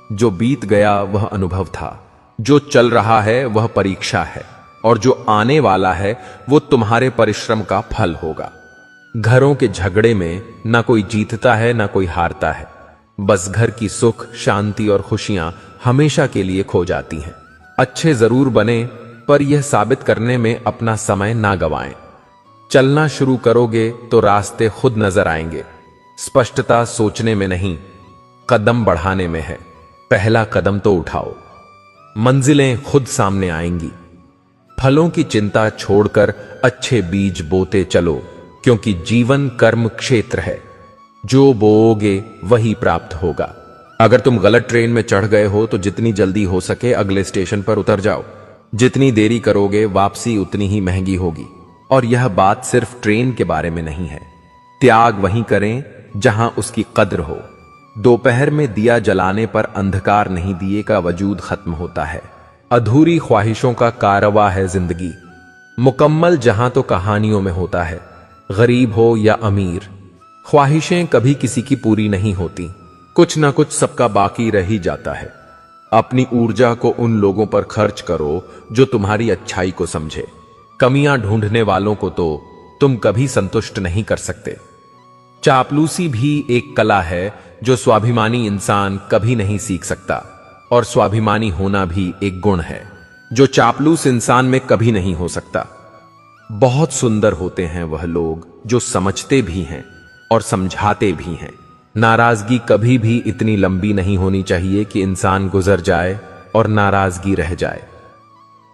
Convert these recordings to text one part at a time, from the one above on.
जो बीत गया वह अनुभव था, जो चल रहा है वह परीक्षा है, और जो आने वाला है वो तुम्हारे परिश्रम का फल होगा। घरों के झगड़े में ना कोई जीतता है ना कोई हारता है, बस घर की सुख, शांति और खुशियां हमेशा के लिए खो जाती हैं। अच्छे जरूर बने, पर यह साबित करने में अपना समय ना गवाएं। चलना शुरू करोगे तो रास्ते खुद नजर आएंगे। स्पष्टता सोचने में नहीं, कदम बढ़ाने में है। पहला कदम तो उठाओ, मंजिलें खुद सामने आएंगी। फलों की चिंता छोड़कर अच्छे बीज बोते चलो, क्योंकि जीवन कर्म क्षेत्र है। जो बोओगे वही प्राप्त होगा। अगर तुम गलत ट्रेन में चढ़ गए हो तो जितनी जल्दी हो सके अगले स्टेशन पर उतर जाओ। जितनी देरी करोगे वापसी उतनी ही महंगी होगी। और यह बात सिर्फ ट्रेन के बारे में नहीं है। त्याग वहीं करें जहां उसकी कद्र हो। दोपहर में दिया जलाने पर अंधकार नहीं, दिए का वजूद खत्म होता है। अधूरी ख्वाहिशों का कारवा है जिंदगी। मुकम्मल जहां तो कहानियों में होता है। गरीब हो या अमीर, ख्वाहिशें कभी किसी की पूरी नहीं होती। कुछ ना कुछ सबका बाकी रह ही जाता है। अपनी ऊर्जा को उन लोगों पर खर्च करो जो तुम्हारी अच्छाई को समझे। कमियां ढूंढने वालों को तो तुम कभी संतुष्ट नहीं कर सकते। चापलूसी भी एक कला है जो स्वाभिमानी इंसान कभी नहीं सीख सकता, और स्वाभिमानी होना भी एक गुण है जो चापलूस इंसान में कभी नहीं हो सकता। बहुत सुंदर होते हैं वह लोग जो समझते भी हैं और समझाते भी हैं। नाराजगी कभी भी इतनी लंबी नहीं होनी चाहिए कि इंसान गुजर जाए और नाराजगी रह जाए।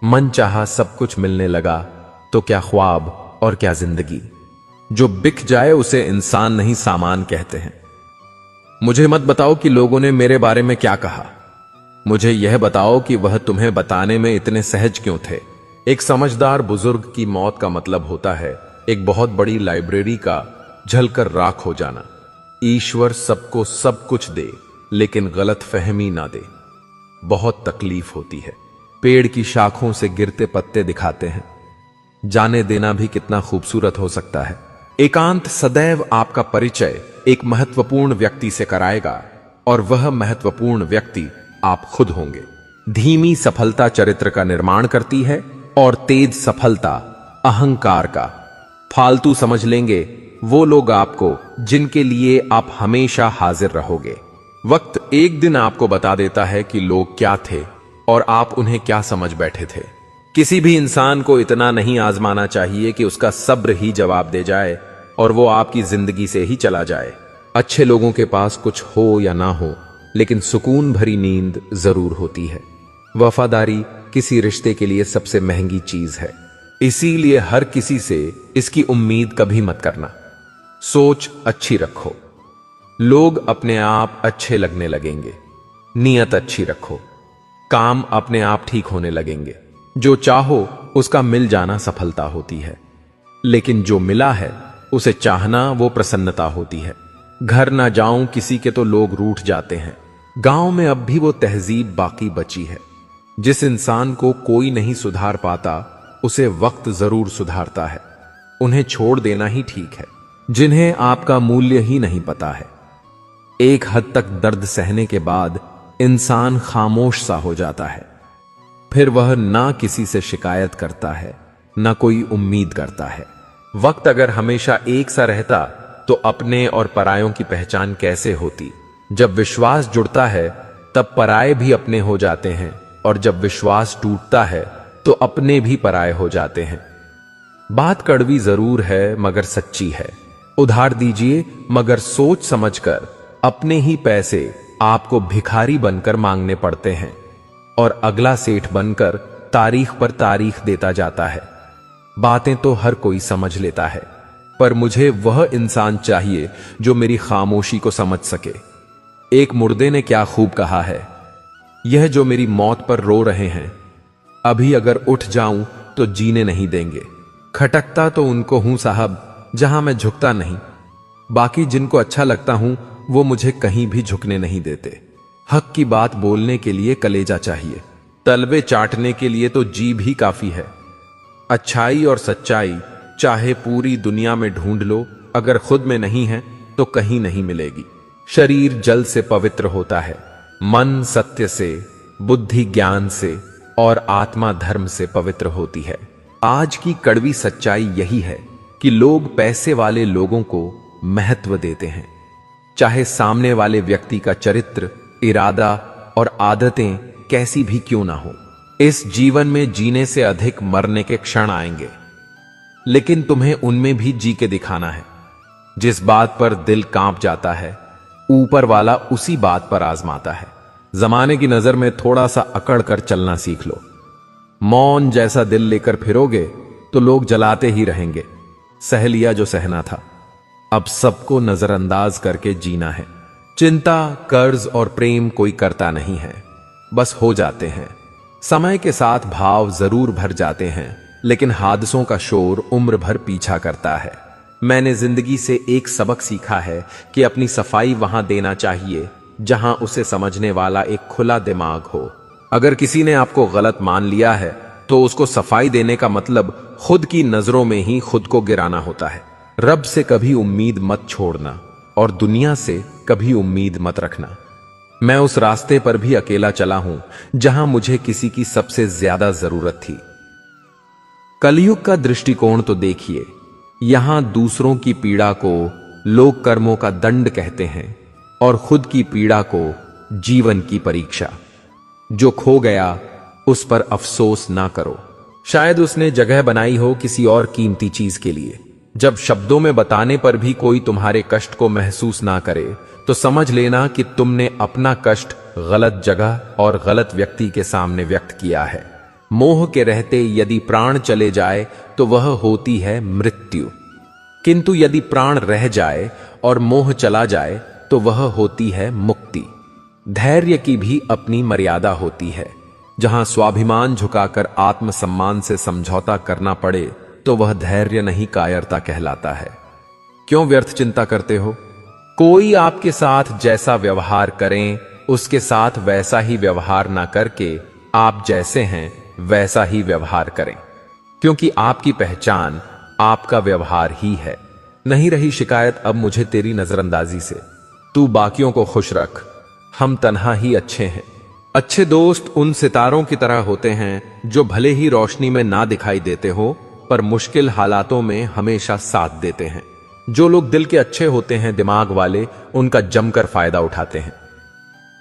मन चाहा सब कुछ मिलने लगा तो क्या ख्वाब और क्या जिंदगी। जो बिक जाए उसे इंसान नहीं सामान कहते हैं। मुझे मत बताओ कि लोगों ने मेरे बारे में क्या कहा। मुझे यह बताओ कि वह तुम्हें बताने में इतने सहज क्यों थे। एक समझदार बुजुर्ग की मौत का मतलब होता है एक बहुत बड़ी लाइब्रेरी का जलकर राख हो जाना। ईश्वर सबको सब कुछ दे, लेकिन गलत फहमी ना दे। बहुत तकलीफ होती है। पेड़ की शाखों से गिरते पत्ते दिखाते हैं। जाने देना भी कितना खूबसूरत हो सकता है। एकांत सदैव आपका परिचय एक महत्वपूर्ण व्यक्ति से कराएगा, और वह महत्वपूर्ण व्यक्ति आप खुद होंगे। धीमी सफलता चरित्र का निर्माण करती है, और तेज सफलता अहंकार का। फालतू समझ लेंगे वो लोग आपको जिनके लिए आप हमेशा हाजिर रहोगे। वक्त एक दिन आपको बता देता है कि लोग क्या थे और आप उन्हें क्या समझ बैठे थे। किसी भी इंसान को इतना नहीं आजमाना चाहिए कि उसका सब्र ही जवाब दे जाए और वो आपकी जिंदगी से ही चला जाए। अच्छे लोगों के पास कुछ हो या ना हो, लेकिन सुकून भरी नींद जरूर होती है। वफादारी किसी रिश्ते के लिए सबसे महंगी चीज है, इसीलिए हर किसी से इसकी उम्मीद कभी मत करना। सोच अच्छी रखो, लोग अपने आप अच्छे लगने लगेंगे। नीयत अच्छी रखो, काम अपने आप ठीक होने लगेंगे। जो चाहो उसका मिल जाना सफलता होती है, लेकिन जो मिला है उसे चाहना वो प्रसन्नता होती है। घर ना जाऊं किसी के तो लोग रूठ जाते हैं। गांव में अब भी वो तहजीब बाकी बची है। जिस इंसान को कोई नहीं सुधार पाता उसे वक्त जरूर सुधारता है। उन्हें छोड़ देना ही ठीक है जिन्हें आपका मूल्य ही नहीं पता है। एक हद तक दर्द सहने के बाद इंसान खामोश सा हो जाता है। फिर वह ना किसी से शिकायत करता है, ना कोई उम्मीद करता है। वक्त अगर हमेशा एक सा रहता तो अपने और परायों की पहचान कैसे होती। जब विश्वास जुड़ता है तब पराये भी अपने हो जाते हैं, और जब विश्वास टूटता है तो अपने भी पराये हो जाते हैं। बात कड़वी जरूर है मगर सच्ची है। उधार दीजिए मगर सोच समझकर। अपने ही पैसे आपको भिखारी बनकर मांगने पड़ते हैं, और अगला सेठ बनकर तारीख पर तारीख देता जाता है। बातें तो हर कोई समझ लेता है, पर मुझे वह इंसान चाहिए जो मेरी खामोशी को समझ सके। एक मुर्दे ने क्या खूब कहा है, यह जो मेरी मौत पर रो रहे हैं, अभी अगर उठ जाऊं तो जीने नहीं देंगे। खटकता तो उनको हूं साहब जहां मैं झुकता नहीं। बाकी जिनको अच्छा लगता हूं वो मुझे कहीं भी झुकने नहीं देते। हक की बात बोलने के लिए कलेजा चाहिए, तलवे चाटने के लिए तो जीभ ही काफी है। अच्छाई और सच्चाई चाहे पूरी दुनिया में ढूंढ लो, अगर खुद में नहीं है तो कहीं नहीं मिलेगी। शरीर जल से पवित्र होता है, मन सत्य से, बुद्धि ज्ञान से और आत्मा धर्म से पवित्र होती है। आज की कड़वी सच्चाई यही है कि लोग पैसे वाले लोगों को महत्व देते हैं, चाहे सामने वाले व्यक्ति का चरित्र, इरादा और आदतें कैसी भी क्यों ना हो। इस जीवन में जीने से अधिक मरने के क्षण आएंगे, लेकिन तुम्हें उनमें भी जी के दिखाना है। जिस बात पर दिल कांप जाता है, ऊपर वाला उसी बात पर आजमाता है। जमाने की नजर में थोड़ा सा अकड़ कर चलना सीख लो। मौन जैसा दिल लेकर फिरोगे तो लोग जलाते ही रहेंगे। सह लिया जो सहना था, अब सबको नजरअंदाज करके जीना है। चिंता, कर्ज और प्रेम कोई करता नहीं है, बस हो जाते हैं। समय के साथ भाव जरूर भर जाते हैं, लेकिन हादसों का शोर उम्र भर पीछा करता है। मैंने जिंदगी से एक सबक सीखा है कि अपनी सफाई वहां देना चाहिए जहां उसे समझने वाला एक खुला दिमाग हो। अगर किसी ने आपको गलत मान लिया है तो उसको सफाई देने का मतलब खुद की नजरों में ही खुद को गिराना होता है। रब से कभी उम्मीद मत छोड़ना और दुनिया से कभी उम्मीद मत रखना। मैं उस रास्ते पर भी अकेला चला हूं जहां मुझे किसी की सबसे ज्यादा जरूरत थी। कलयुग का दृष्टिकोण तो देखिए। यहां दूसरों की पीड़ा को लोग कर्मों का दंड कहते हैं और खुद की पीड़ा को जीवन की परीक्षा। जो खो गया उस पर अफसोस ना करो, शायद उसने जगह बनाई हो किसी और कीमती चीज के लिए। जब शब्दों में बताने पर भी कोई तुम्हारे कष्ट को महसूस ना करे तो समझ लेना कि तुमने अपना कष्ट गलत जगह और गलत व्यक्ति के सामने व्यक्त किया है। मोह के रहते यदि प्राण चले जाए तो वह होती है मृत्यु, किंतु यदि प्राण रह जाए और मोह चला जाए तो वह होती है मुक्ति। धैर्य की भी अपनी मर्यादा होती है। जहां स्वाभिमान झुकाकर आत्मसम्मान से समझौता करना पड़े तो वह धैर्य नहीं, कायरता कहलाता है। क्यों व्यर्थ चिंता करते हो? कोई आपके साथ जैसा व्यवहार करें, उसके साथ वैसा ही व्यवहार ना करके आप जैसे हैं वैसा ही व्यवहार करें, क्योंकि आपकी पहचान आपका व्यवहार ही है। नहीं रही शिकायत अब मुझे तेरी नजरअंदाजी से। तू बाकियों को खुश रख, हम तन्हा ही अच्छे हैं। अच्छे दोस्त उन सितारों की तरह होते हैं जो भले ही रोशनी में ना दिखाई देते हो पर मुश्किल हालातों में हमेशा साथ देते हैं। जो लोग दिल के अच्छे होते हैं, दिमाग वाले, उनका जमकर फायदा उठाते हैं।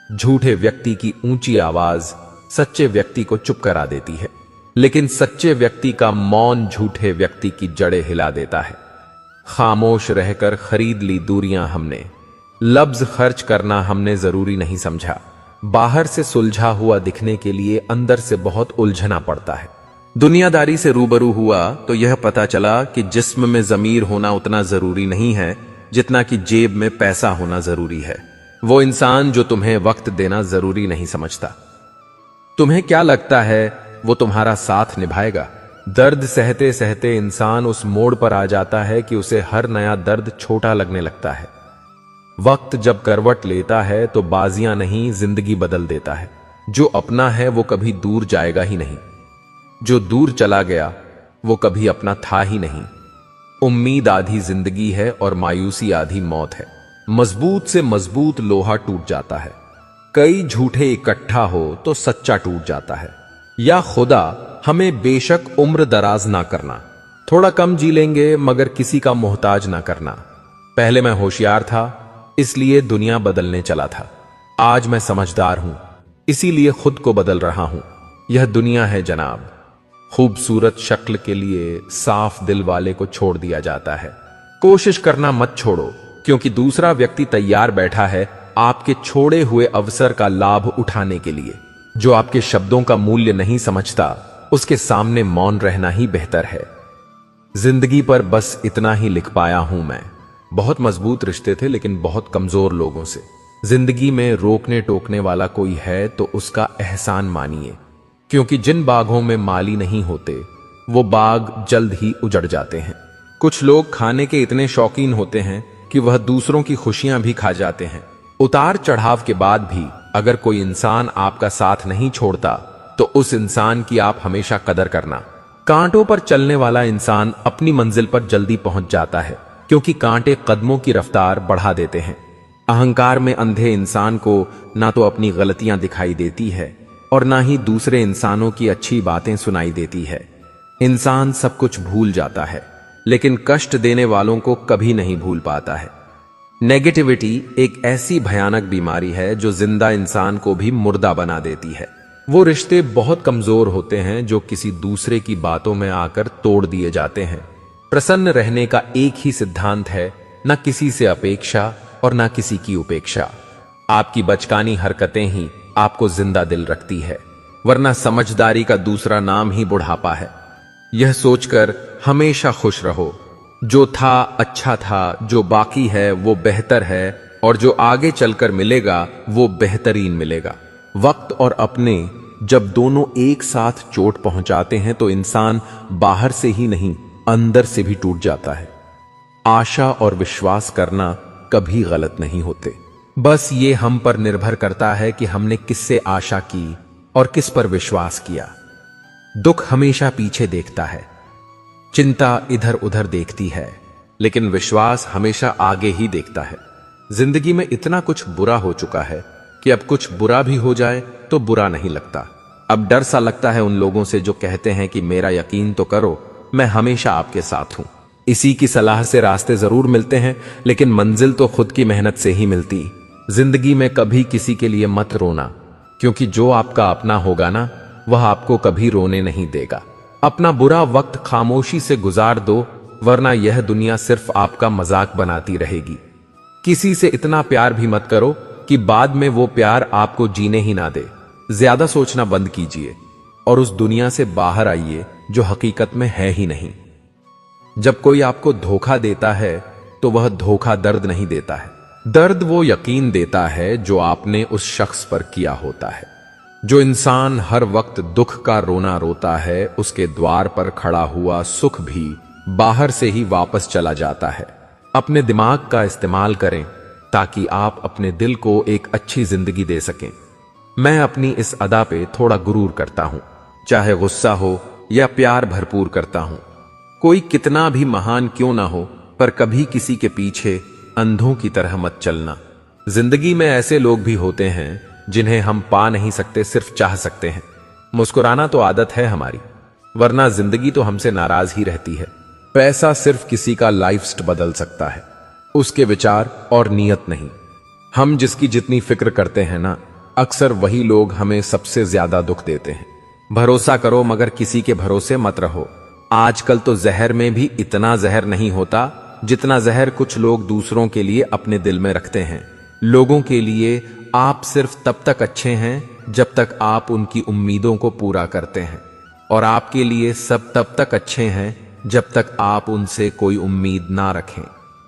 झूठे व्यक्ति की ऊंची आवाज सच्चे व्यक्ति को चुप करा देती है, लेकिन सच्चे व्यक्ति का मौन झूठे व्यक्ति की जड़ें हिला देता है। खामोश रहकर खरीद ली दूरियां हमने, लफ्ज खर्च करना हमने जरूरी नहीं समझा। बाहर से सुलझा हुआ दिखने के लिए अंदर से बहुत उलझना पड़ता है। दुनियादारी से रूबरू हुआ तो यह पता चला कि जिस्म में जमीर होना उतना जरूरी नहीं है जितना कि जेब में पैसा होना जरूरी है। वो इंसान जो तुम्हें वक्त देना जरूरी नहीं समझता। तुम्हें क्या लगता है वो तुम्हारा साथ निभाएगा? दर्द सहते सहते इंसान उस मोड़ पर आ जाता है कि उसे हर नया दर्द छोटा लगने लगता है। वक्त जब करवट लेता है तो बाजियां नहीं, जिंदगी बदल देता है। जो अपना है वो कभी दूर जाएगा ही नहीं, जो दूर चला गया वो कभी अपना था ही नहीं। उम्मीद आधी जिंदगी है और मायूसी आधी मौत है। मजबूत से मजबूत लोहा टूट जाता है। कई झूठे इकट्ठा हो तो सच्चा टूट जाता है। या खुदा हमें बेशक उम्र दराज ना करना, थोड़ा कम जी लेंगे मगर किसी का मोहताज ना करना। पहले मैं होशियार था इसलिए दुनिया बदलने चला था, आज मैं समझदार हूं इसीलिए खुद को बदल रहा हूं। यह दुनिया है जनाब, खूबसूरत शक्ल के लिए साफ दिल वाले को छोड़ दिया जाता है। कोशिश करना मत छोड़ो, क्योंकि दूसरा व्यक्ति तैयार बैठा है आपके छोड़े हुए अवसर का लाभ उठाने के लिए। जो आपके शब्दों का मूल्य नहीं समझता उसके सामने मौन रहना ही बेहतर है। जिंदगी पर बस इतना ही लिख पाया हूं मैं। बहुत मजबूत रिश्ते थे लेकिन बहुत कमजोर लोगों से। जिंदगी में रोकने टोकने वाला कोई है तो उसका एहसान मानिए, क्योंकि जिन बागों में माली नहीं होते वो बाग जल्द ही उजड़ जाते हैं। कुछ लोग खाने के इतने शौकीन होते हैं कि वह दूसरों की खुशियां भी खा जाते हैं। उतार चढ़ाव के बाद भी अगर कोई इंसान आपका साथ नहीं छोड़ता तो उस इंसान की आप हमेशा कदर करना। कांटों पर चलने वाला इंसान अपनी मंजिल पर जल्दी पहुंच जाता है, क्योंकि कांटे कदमों की रफ्तार बढ़ा देते हैं। अहंकार में अंधे इंसान को ना तो अपनी गलतियां दिखाई देती है और ना ही दूसरे इंसानों की अच्छी बातें सुनाई देती है। इंसान सब कुछ भूल जाता है, लेकिन कष्ट देने वालों को कभी नहीं भूल पाता है। नेगेटिविटी एक ऐसी भयानक बीमारी है जो जिंदा इंसान को भी मुर्दा बना देती है। वो रिश्ते बहुत कमजोर होते हैं जो किसी दूसरे की बातों में आकर तोड़ दिए जाते हैं। प्रसन्न रहने का एक ही सिद्धांत है, न किसी से अपेक्षा और न किसी की उपेक्षा। आपकी बचकानी हरकतें ही आपको जिंदा दिल रखती है, वरना समझदारी का दूसरा नाम ही बुढ़ापा है। यह सोचकर हमेशा खुश रहो, जो था अच्छा था, जो बाकी है वो बेहतर है, और जो आगे चलकर मिलेगा वो बेहतरीन मिलेगा। वक्त और अपने जब दोनों एक साथ चोट पहुंचाते हैं तो इंसान बाहर से ही नहीं अंदर से भी टूट जाता है। आशा और विश्वास करना कभी गलत नहीं होते, बस ये हम पर निर्भर करता है कि हमने किससे आशा की और किस पर विश्वास किया। दुख हमेशा पीछे देखता है, चिंता इधर उधर देखती है, लेकिन विश्वास हमेशा आगे ही देखता है। जिंदगी में इतना कुछ बुरा हो चुका है कि अब कुछ बुरा भी हो जाए तो बुरा नहीं लगता। अब डर सा लगता है उन लोगों से जो कहते हैं कि मेरा यकीन तो करो, मैं हमेशा आपके साथ हूं। इसी की सलाह से रास्ते जरूर मिलते हैं, लेकिन मंजिल तो खुद की मेहनत से ही मिलती। जिंदगी में कभी किसी के लिए मत रोना, क्योंकि जो आपका अपना होगा ना, वह आपको कभी रोने नहीं देगा। अपना बुरा वक्त खामोशी से गुजार दो, वरना यह दुनिया सिर्फ आपका मजाक बनाती रहेगी। किसी से इतना प्यार भी मत करो कि बाद में वो प्यार आपको जीने ही ना दे। ज्यादा सोचना बंद कीजिए और उस दुनिया से बाहर आइए जो हकीकत में है ही नहीं। जब कोई आपको धोखा देता है तो वह धोखा दर्द नहीं देता है, दर्द वो यकीन देता है जो आपने उस शख्स पर किया होता है। जो इंसान हर वक्त दुख का रोना रोता है, उसके द्वार पर खड़ा हुआ सुख भी बाहर से ही वापस चला जाता है। अपने दिमाग का इस्तेमाल करें ताकि आप अपने दिल को एक अच्छी जिंदगी दे सकें। मैं अपनी इस अदा पे थोड़ा गुरूर करता हूं, चाहे गुस्सा हो या प्यार भरपूर करता हूं। कोई कितना भी महान क्यों ना हो, पर कभी किसी के पीछे अंधों की तरह मत चलना। जिंदगी में ऐसे लोग भी होते हैं जिन्हें हम पा नहीं सकते, सिर्फ चाह सकते हैं। मुस्कुराना तो आदत है हमारी, वरना जिंदगी तो हमसे नाराज ही रहती है। पैसा सिर्फ किसी का लाइफस्टाइल बदल सकता है, उसके विचार और नीयत नहीं। हम जिसकी जितनी फिक्र करते हैं ना, अक्सर वही लोग हमें सबसे ज्यादा दुख देते हैं। भरोसा करो मगर किसी के भरोसे मत रहो। आजकल तो जहर में भी इतना जहर नहीं होता जितना जहर कुछ लोग दूसरों के लिए अपने दिल में रखते हैं। लोगों के लिए आप सिर्फ तब तक अच्छे हैं जब तक आप उनकी उम्मीदों को पूरा करते हैं, और आपके लिए सब तब तक अच्छे हैं जब तक आप उनसे कोई उम्मीद ना रखें।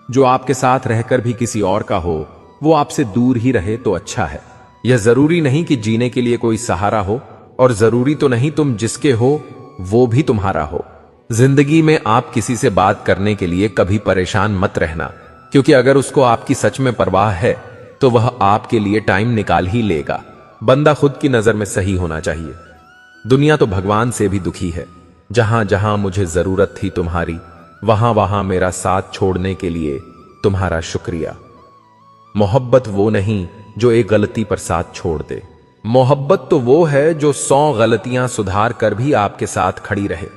जो आपके साथ रहकर भी किसी और का हो, वो आपसे दूर ही रहे तो अच्छा है। यह जरूरी नहीं कि जीने के लिए कोई सहारा हो, और जरूरी तो नहीं तुम जिसके हो वो भी तुम्हारा हो। जिंदगी में आप किसी से बात करने के लिए कभी परेशान मत रहना, क्योंकि अगर उसको आपकी सच में परवाह है तो वह आपके लिए टाइम निकाल ही लेगा। बंदा खुद की नजर में सही होना चाहिए। दुनिया तो भगवान से भी दुखी है। जहां जहां मुझे जरूरत थी तुम्हारी, वहां वहां मेरा साथ छोड़ने के लिए तुम्हारा शुक्रिया। मोहब्बत वो नहीं जो एक गलती पर साथ छोड़ दे। मोहब्बत तो वो है जो 100 गलतियां सुधार कर भी आपके साथ खड़ी रहे।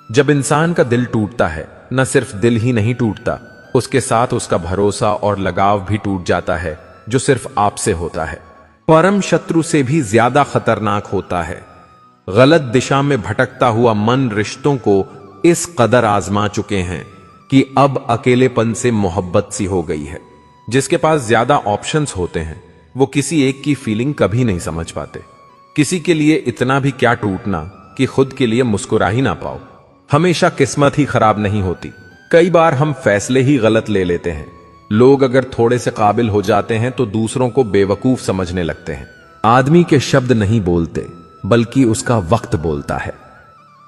जब इंसान का दिल टूटता है, न सिर्फ दिल ही नहीं टूटता, उसके साथ उसका भरोसा और लगाव भी टूट जाता है, जो सिर्फ आपसे होता है। परम शत्रु से भी ज्यादा खतरनाक होता है। गलत दिशा में भटकता हुआ मन रिश्तों को इस कदर आजमा चुके हैं कि अब अकेलेपन से मोहब्बत सी हो गई है। जिसके पास ज्यादा ऑप्शंस होते हैं, वो किसी एक की फीलिंग कभी नहीं समझ पाते। किसी के लिए इतना भी क्या टूटना कि खुद के लिए मुस्कुरा ही ना पाओ। हमेशा किस्मत ही खराब नहीं होती, कई बार हम फैसले ही गलत ले लेते हैं। लोग अगर थोड़े से काबिल हो जाते हैं तो दूसरों को बेवकूफ समझने लगते हैं। आदमी के शब्द नहीं बोलते, बल्कि उसका वक्त बोलता है।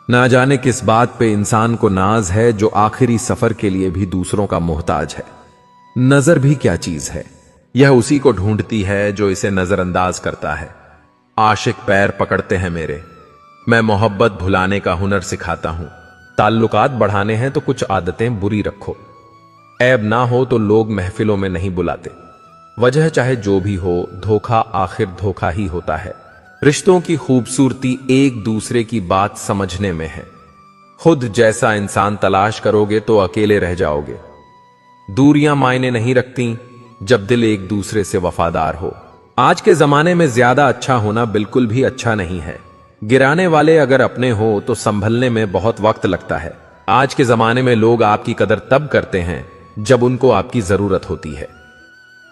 ना जाने किस बात पे इंसान को नाज है जो आखिरी सफर के लिए भी दूसरों का मोहताज है। नजर भी क्या चीज है, यह उसी को ढूंढती है जो इसे नजरअंदाज करता है। आशिक पैर पकड़ते हैं मेरे, मैं मोहब्बत भुलाने का हुनर सिखाता हूं। ताल्लुकात बढ़ाने हैं तो कुछ आदतें बुरी रखो। ऐब ना हो तो लोग महफिलों में नहीं बुलाते। वजह चाहे जो भी हो, धोखा आखिर धोखा ही होता है। रिश्तों की खूबसूरती एक दूसरे की बात समझने में है। खुद जैसा इंसान तलाश करोगे तो अकेले रह जाओगे। दूरियां मायने नहीं रखती जब दिल एक दूसरे से वफादार हो। आज के जमाने में ज्यादा अच्छा होना बिल्कुल भी अच्छा नहीं है। गिराने वाले अगर अपने हो तो संभलने में बहुत वक्त लगता है। आज के जमाने में लोग आपकी कदर तब करते हैं जब उनको आपकी जरूरत होती है।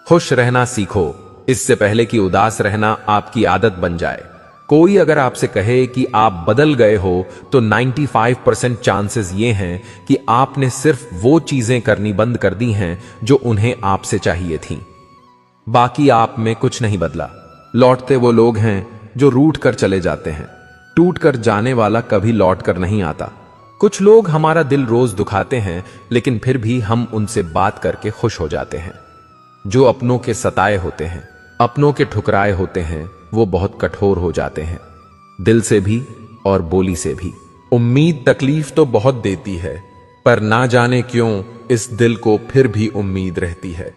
खुश रहना सीखो इससे पहले कि उदास रहना आपकी आदत बन जाए। कोई अगर आपसे कहे कि आप बदल गए हो तो 95% चांसेस ये हैं कि आपने सिर्फ वो चीजें करनी बंद कर दी हैं जो उन्हें आपसे चाहिए थीं। बाकी आप में कुछ नहीं बदला। लौटते वो लोग हैं जो रूठ कर चले जाते हैं। टूट कर जाने वाला कभी लौट कर नहीं आता। कुछ लोग हमारा दिल रोज दुखाते हैं, लेकिन फिर भी हम उनसे बात करके खुश हो जाते हैं। जो अपनों के सताए होते हैं, अपनों के ठुकराए होते हैं, वो बहुत कठोर हो जाते हैं, दिल से भी और बोली से भी। उम्मीद तकलीफ तो बहुत देती है, पर ना जाने क्यों इस दिल को फिर भी उम्मीद रहती है।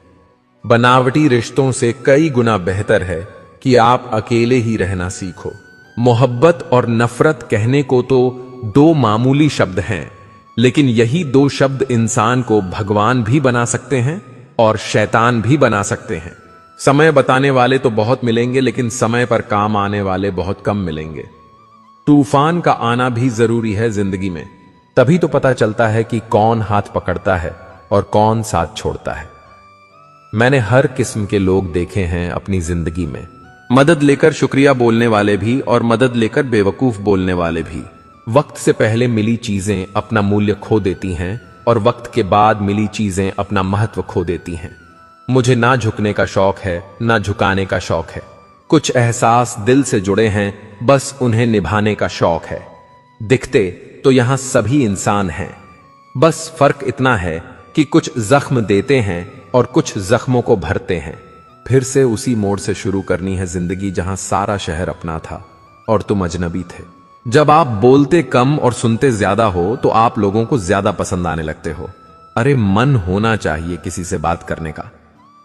बनावटी रिश्तों से कई गुना बेहतर है कि आप अकेले ही रहना सीखो। मोहब्बत और नफरत कहने को तो दो मामूली शब्द हैं, लेकिन यही दो शब्द इंसान को भगवान भी बना सकते हैं और शैतान भी बना सकते हैं। समय बताने वाले तो बहुत मिलेंगे, लेकिन समय पर काम आने वाले बहुत कम मिलेंगे। तूफान का आना भी जरूरी है जिंदगी में, तभी तो पता चलता है कि कौन हाथ पकड़ता है और कौन साथ छोड़ता है। मैंने हर किस्म के लोग देखे हैं अपनी जिंदगी में, मदद लेकर शुक्रिया बोलने वाले भी और मदद लेकर बेवकूफ बोलने वाले भी। वक्त से पहले मिली चीजें अपना मूल्य खो देती हैं और वक्त के बाद मिली चीजें अपना महत्व खो देती हैं। मुझे ना झुकने का शौक है, ना झुकाने का शौक है। कुछ एहसास दिल से जुड़े हैं, बस उन्हें निभाने का शौक है। दिखते तो यहां सभी इंसान हैं, बस फर्क इतना है कि कुछ जख्म देते हैं और कुछ जख्मों को भरते हैं। फिर से उसी मोड़ से शुरू करनी है जिंदगी जहां सारा शहर अपना था और तुम अजनबी थे। जब आप बोलते कम और सुनते ज्यादा हो तो आप लोगों को ज्यादा पसंद आने लगते हो। अरे मन होना चाहिए किसी से बात करने का।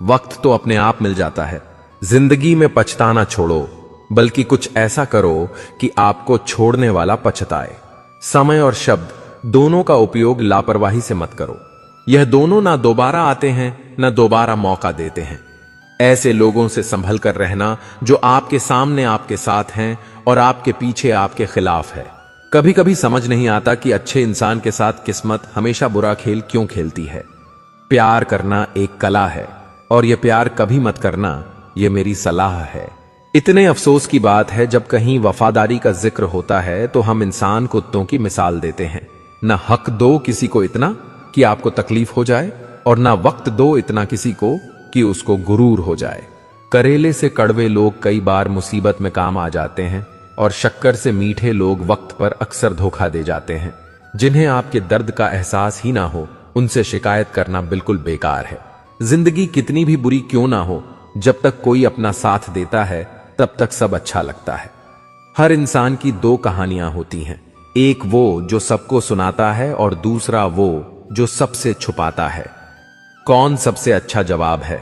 वक्त तो अपने आप मिल जाता है। जिंदगी में पछताना छोड़ो, बल्कि कुछ ऐसा करो कि आपको छोड़ने वाला पछताए। समय और शब्द दोनों का उपयोग लापरवाही से मत करो। यह दोनों ना दोबारा आते हैं, ना दोबारा मौका देते हैं। ऐसे लोगों से संभल कर रहना जो आपके सामने आपके साथ हैं और आपके पीछे आपके खिलाफ है। कभी कभी समझ नहीं आता कि अच्छे इंसान के साथ किस्मत हमेशा बुरा खेल क्यों खेलती है। प्यार करना एक कला है और यह प्यार कभी मत करना, यह मेरी सलाह है। इतने अफसोस की बात है जब कहीं वफादारी का जिक्र होता है तो हम इंसान कुत्तों की मिसाल देते हैं। न हक दो किसी को इतना कि आपको तकलीफ हो जाए और ना वक्त दो इतना किसी को कि उसको गुरूर हो जाए। करेले से कड़वे लोग कई बार मुसीबत में काम आ जाते हैं और शक्कर से मीठे लोग वक्त पर अक्सर धोखा दे जाते हैं। जिन्हें आपके दर्द का एहसास ही ना हो, उनसे शिकायत करना बिल्कुल बेकार है। जिंदगी कितनी भी बुरी क्यों ना हो, जब तक कोई अपना साथ देता है तब तक सब अच्छा लगता है। हर इंसान की दो कहानियां होती हैं, एक वो जो सबको सुनाता है और दूसरा वो जो सबसे छुपाता है। कौन सबसे अच्छा जवाब है?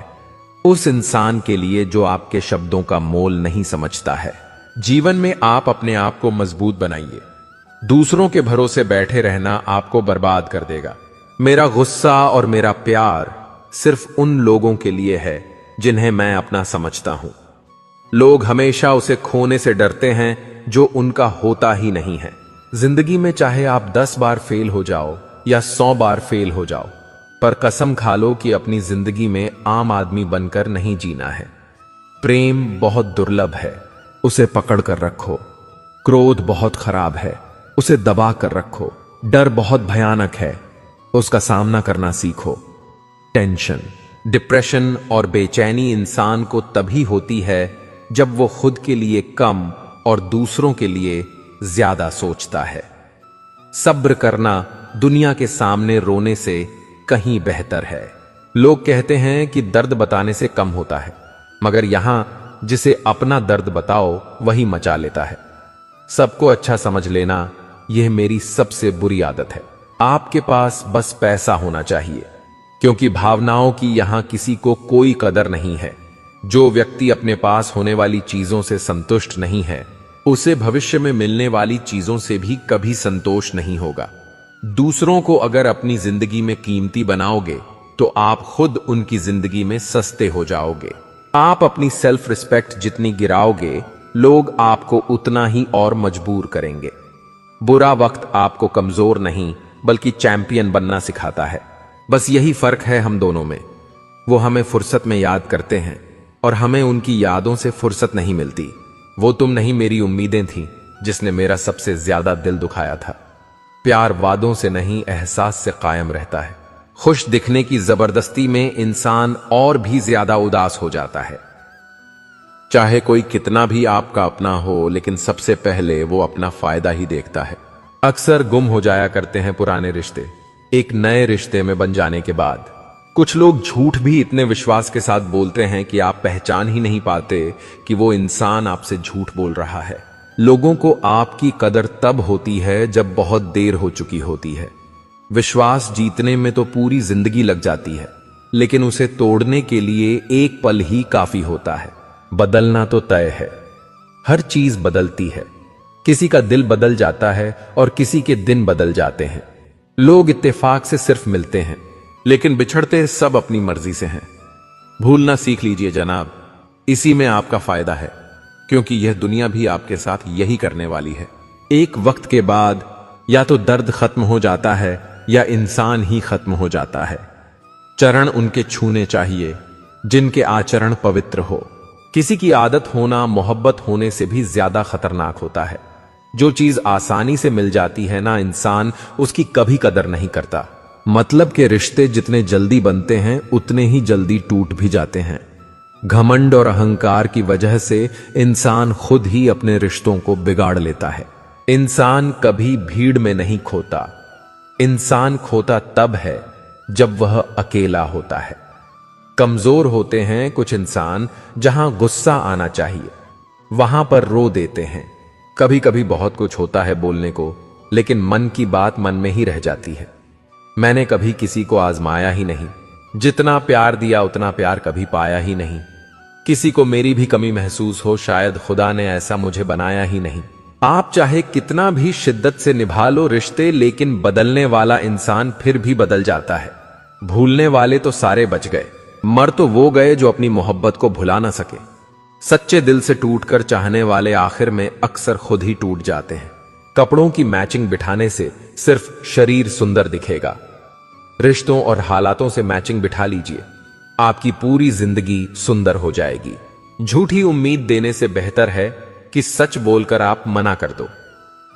उस इंसान के लिए जो आपके शब्दों का मोल नहीं समझता है। जीवन में आप अपने आप को मजबूत बनाइए। दूसरों के भरोसे बैठे रहना आपको बर्बाद कर देगा। मेरा गुस्सा और मेरा प्यार सिर्फ उन लोगों के लिए है जिन्हें मैं अपना समझता हूं। लोग हमेशा उसे खोने से डरते हैं जो उनका होता ही नहीं है। जिंदगी में चाहे आप 10 बार फेल हो जाओ या 100 बार फेल हो जाओ, पर कसम खा लो कि अपनी जिंदगी में आम आदमी बनकर नहीं जीना है। प्रेम बहुत दुर्लभ है, उसे पकड़ कर रखो। क्रोध बहुत खराब है, उसे दबा कर रखो। डर बहुत भयानक है, उसका सामना करना सीखो। टेंशन, डिप्रेशन और बेचैनी इंसान को तभी होती है जब वो खुद के लिए कम और दूसरों के लिए ज्यादा सोचता है। सब्र करना दुनिया के सामने रोने से कहीं बेहतर है। लोग कहते हैं कि दर्द बताने से कम होता है, मगर यहां जिसे अपना दर्द बताओ वही मचा लेता है। सबको अच्छा समझ लेना यह मेरी सबसे बुरी आदत है। आपके पास बस पैसा होना चाहिए, क्योंकि भावनाओं की यहां किसी को कोई कदर नहीं है। जो व्यक्ति अपने पास होने वाली चीजों से संतुष्ट नहीं है, उसे भविष्य में मिलने वाली चीजों से भी कभी संतोष नहीं होगा। दूसरों को अगर अपनी जिंदगी में कीमती बनाओगे तो आप खुद उनकी जिंदगी में सस्ते हो जाओगे। आप अपनी सेल्फ रिस्पेक्ट जितनी गिराओगे, लोग आपको उतना ही और मजबूर करेंगे। बुरा वक्त आपको कमजोर नहीं बल्कि चैंपियन बनना सिखाता है। बस यही फर्क है हम दोनों में। वो हमें फुर्सत में याद करते हैं और हमें उनकी यादों से फुर्सत नहीं मिलती। वो तुम नहीं, मेरी उम्मीदें थीं जिसने मेरा सबसे ज्यादा दिल दुखाया था। प्यार वादों से नहीं, एहसास से कायम रहता है। खुश दिखने की जबरदस्ती में इंसान और भी ज्यादा उदास हो जाता है। चाहे कोई कितना भी आपका अपना हो, लेकिन सबसे पहले वो अपना फायदा ही देखता है। अक्सर गुम हो जाया करते हैं पुराने रिश्ते एक नए रिश्ते में बन जाने के बाद। कुछ लोग झूठ भी इतने विश्वास के साथ बोलते हैं कि आप पहचान ही नहीं पाते कि वो इंसान आपसे झूठ बोल रहा है। लोगों को आपकी कदर तब होती है जब बहुत देर हो चुकी होती है। विश्वास जीतने में तो पूरी जिंदगी लग जाती है, लेकिन उसे तोड़ने के लिए एक पल ही काफी होता है। बदलना तो तय है, हर चीज बदलती है। किसी का दिल बदल जाता है और किसी के दिन बदल जाते हैं। लोग इत्तेफाक से सिर्फ मिलते हैं, लेकिन बिछड़ते सब अपनी मर्जी से हैं। भूलना सीख लीजिए जनाब, इसी में आपका फायदा है, क्योंकि यह दुनिया भी आपके साथ यही करने वाली है। एक वक्त के बाद या तो दर्द खत्म हो जाता है या इंसान ही खत्म हो जाता है। चरण उनके छूने चाहिए जिनके आचरण पवित्र हो। किसी की आदत होना मोहब्बत होने से भी ज्यादा खतरनाक होता है। जो चीज आसानी से मिल जाती है ना, इंसान उसकी कभी कदर नहीं करता। मतलब के रिश्ते जितने जल्दी बनते हैं उतने ही जल्दी टूट भी जाते हैं। घमंड और अहंकार की वजह से इंसान खुद ही अपने रिश्तों को बिगाड़ लेता है। इंसान कभी भीड़ में नहीं खोता। इंसान खोता तब है जब वह अकेला होता है। कमजोर होते हैं कुछ इंसान, जहां गुस्सा आना चाहिए वहां पर रो देते हैं। कभी कभी बहुत कुछ होता है बोलने को, लेकिन मन की बात मन में ही रह जाती है। मैंने कभी किसी को आजमाया ही नहीं। जितना प्यार दिया उतना प्यार कभी पाया ही नहीं। किसी को मेरी भी कमी महसूस हो, शायद खुदा ने ऐसा मुझे बनाया ही नहीं। आप चाहे कितना भी शिद्दत से निभा लो रिश्ते, लेकिन बदलने वाला इंसान फिर भी बदल जाता है। भूलने वाले तो सारे बच गए, मर तो वो गए जो अपनी मोहब्बत को भुला ना सके। सच्चे दिल से टूटकर चाहने वाले आखिर में अक्सर खुद ही टूट जाते हैं। कपड़ों की मैचिंग बिठाने से सिर्फ शरीर सुंदर दिखेगा। रिश्तों और हालातों से मैचिंग बिठा लीजिए, आपकी पूरी जिंदगी सुंदर हो जाएगी। झूठी उम्मीद देने से बेहतर है कि सच बोलकर आप मना कर दो।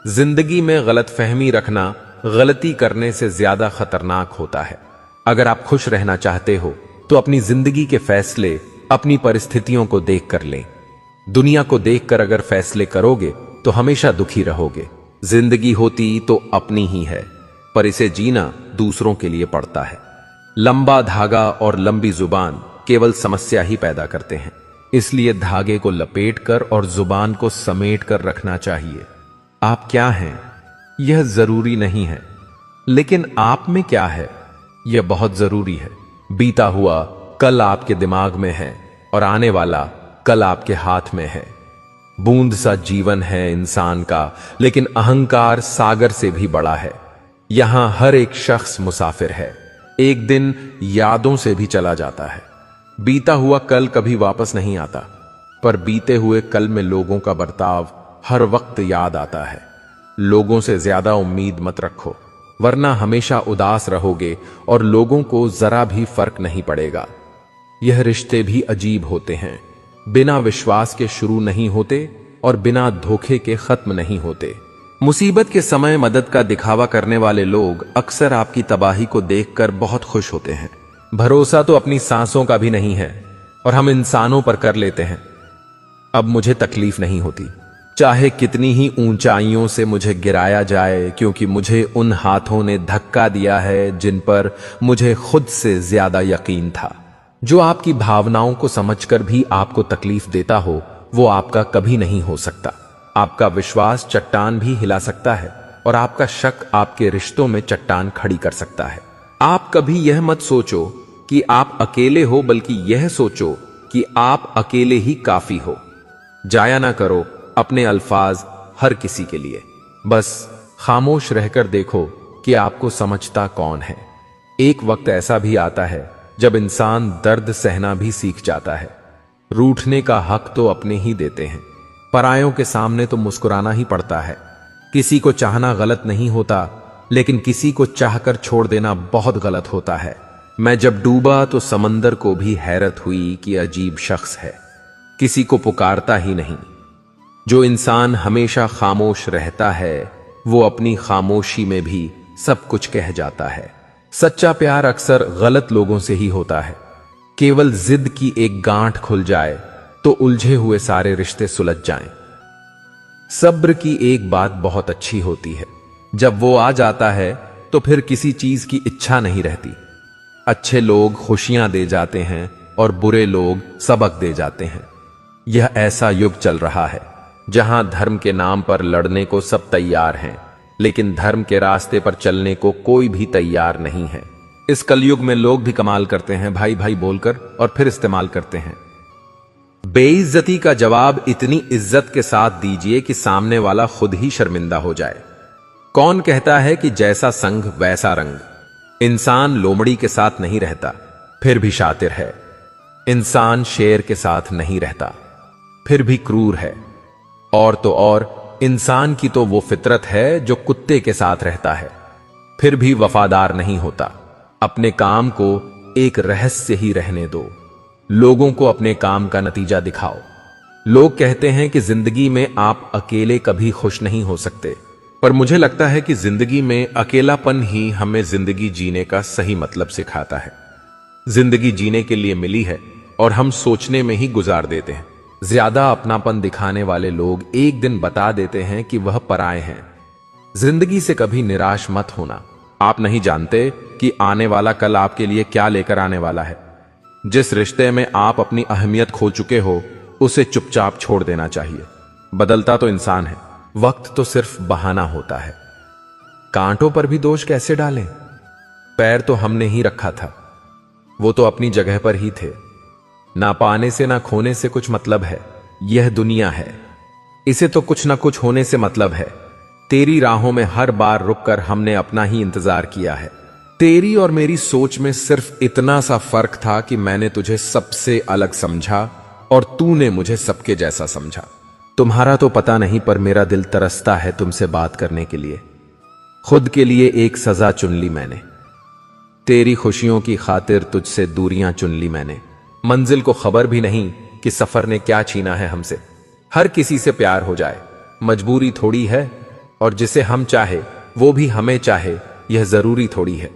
जिंदगी में गलतफहमी रखना गलती करने से ज्यादा खतरनाक होता है। अगर आप खुश रहना चाहते हो तो अपनी जिंदगी के फैसले अपनी परिस्थितियों को देखकर लें। दुनिया को देखकर अगर फैसले करोगे तो हमेशा दुखी रहोगे। जिंदगी होती तो अपनी ही है, पर इसे जीना दूसरों के लिए पड़ता है। लंबा धागा और लंबी जुबान केवल समस्या ही पैदा करते हैं। इसलिए धागे को लपेटकर और जुबान को समेट कर रखना चाहिए। आप क्या हैं यह जरूरी नहीं है, लेकिन आप में क्या है यह बहुत जरूरी है। बीता हुआ कल आपके दिमाग में है और आने वाला कल आपके हाथ में है। बूंद सा जीवन है इंसान का, लेकिन अहंकार सागर से भी बड़ा है। यहां हर एक शख्स मुसाफिर है, एक दिन यादों से भी चला जाता है। बीता हुआ कल कभी वापस नहीं आता, पर बीते हुए कल में लोगों का बर्ताव हर वक्त याद आता है। लोगों से ज्यादा उम्मीद मत रखो, वरना हमेशा उदास रहोगे और लोगों को जरा भी फर्क नहीं पड़ेगा। यह रिश्ते भी अजीब होते हैं, बिना विश्वास के शुरू नहीं होते और बिना धोखे के खत्म नहीं होते। मुसीबत के समय मदद का दिखावा करने वाले लोग अक्सर आपकी तबाही को देखकर बहुत खुश होते हैं। भरोसा तो अपनी सांसों का भी नहीं है और हम इंसानों पर कर लेते हैं। अब मुझे तकलीफ नहीं होती, चाहे कितनी ही ऊंचाइयों से मुझे गिराया जाए, क्योंकि मुझे उन हाथों ने धक्का दिया है जिन पर मुझे खुद से ज्यादा यकीन था। जो आपकी भावनाओं को समझकर भी आपको तकलीफ देता हो, वो आपका कभी नहीं हो सकता। आपका विश्वास चट्टान भी हिला सकता है और आपका शक आपके रिश्तों में चट्टान खड़ी कर सकता है। आप कभी यह मत सोचो कि आप अकेले हो, बल्कि यह सोचो कि आप अकेले ही काफी हो। जाया ना करो अपने अल्फाज हर किसी के लिए। बस खामोश रहकर देखो कि आपको समझता कौन है। एक वक्त ऐसा भी आता है जब इंसान दर्द सहना भी सीख जाता है। रूठने का हक तो अपने ही देते हैं, परायों के सामने तो मुस्कुराना ही पड़ता है। किसी को चाहना गलत नहीं होता, लेकिन किसी को चाहकर छोड़ देना बहुत गलत होता है। मैं जब डूबा तो समंदर को भी हैरत हुई कि अजीब शख्स है, किसी को पुकारता ही नहीं। जो इंसान हमेशा खामोश रहता है वो अपनी खामोशी में भी सब कुछ कह जाता है। सच्चा प्यार अक्सर गलत लोगों से ही होता है। केवल जिद की एक गांठ खुल जाए तो उलझे हुए सारे रिश्ते सुलझ जाएं। सब्र की एक बात बहुत अच्छी होती है, जब वो आ जाता है तो फिर किसी चीज की इच्छा नहीं रहती। अच्छे लोग खुशियां दे जाते हैं और बुरे लोग सबक दे जाते हैं। यह ऐसा युग चल रहा है जहां धर्म के नाम पर लड़ने को सब तैयार हैं, लेकिन धर्म के रास्ते पर चलने को कोई भी तैयार नहीं है। इस कलयुग में लोग भी कमाल करते हैं, भाई भाई बोलकर, और फिर इस्तेमाल करते हैं। बेइज्जती का जवाब इतनी इज्जत के साथ दीजिए कि सामने वाला खुद ही शर्मिंदा हो जाए। कौन कहता है कि जैसा संग वैसा रंग? इंसान लोमड़ी के साथ नहीं रहता फिर भी शातिर है। इंसान शेर के साथ नहीं रहता फिर भी क्रूर है। और तो और इंसान की तो वो फितरत है जो कुत्ते के साथ रहता है फिर भी वफादार नहीं होता। अपने काम को एक रहस्य ही रहने दो, लोगों को अपने काम का नतीजा दिखाओ। लोग कहते हैं कि जिंदगी में आप अकेले कभी खुश नहीं हो सकते, पर मुझे लगता है कि जिंदगी में अकेलापन ही हमें जिंदगी जीने का सही मतलब सिखाता है। जिंदगी जीने के लिए मिली है और हम सोचने में ही गुजार देते हैं। ज्यादा अपनापन दिखाने वाले लोग एक दिन बता देते हैं कि वह पराए हैं। जिंदगी से कभी निराश मत होना। आप नहीं जानते कि आने वाला कल आपके लिए क्या लेकर आने वाला है। जिस रिश्ते में आप अपनी अहमियत खो चुके हो उसे चुपचाप छोड़ देना चाहिए। बदलता तो इंसान है, वक्त तो सिर्फ बहाना होता है। कांटों पर भी दोष कैसे डालें? पैर तो हमने ही रखा था, वो तो अपनी जगह पर ही थे। ना पाने से ना खोने से कुछ मतलब है। यह दुनिया है, इसे तो कुछ ना कुछ होने से मतलब है। तेरी राहों में हर बार रुककर हमने अपना ही इंतजार किया है। तेरी और मेरी सोच में सिर्फ इतना सा फर्क था कि मैंने तुझे सबसे अलग समझा और तूने मुझे सबके जैसा समझा। तुम्हारा तो पता नहीं, पर मेरा दिल तरसता है तुमसे बात करने के लिए। खुद के लिए एक सजा चुन ली मैंने, तेरी खुशियों की खातिर तुझसे दूरियां चुन ली मैंने। मंजिल को खबर भी नहीं कि सफर ने क्या छीना है हमसे। हर किसी से प्यार हो जाए मजबूरी थोड़ी है, और जिसे हम चाहे वो भी हमें चाहे यह जरूरी थोड़ी है।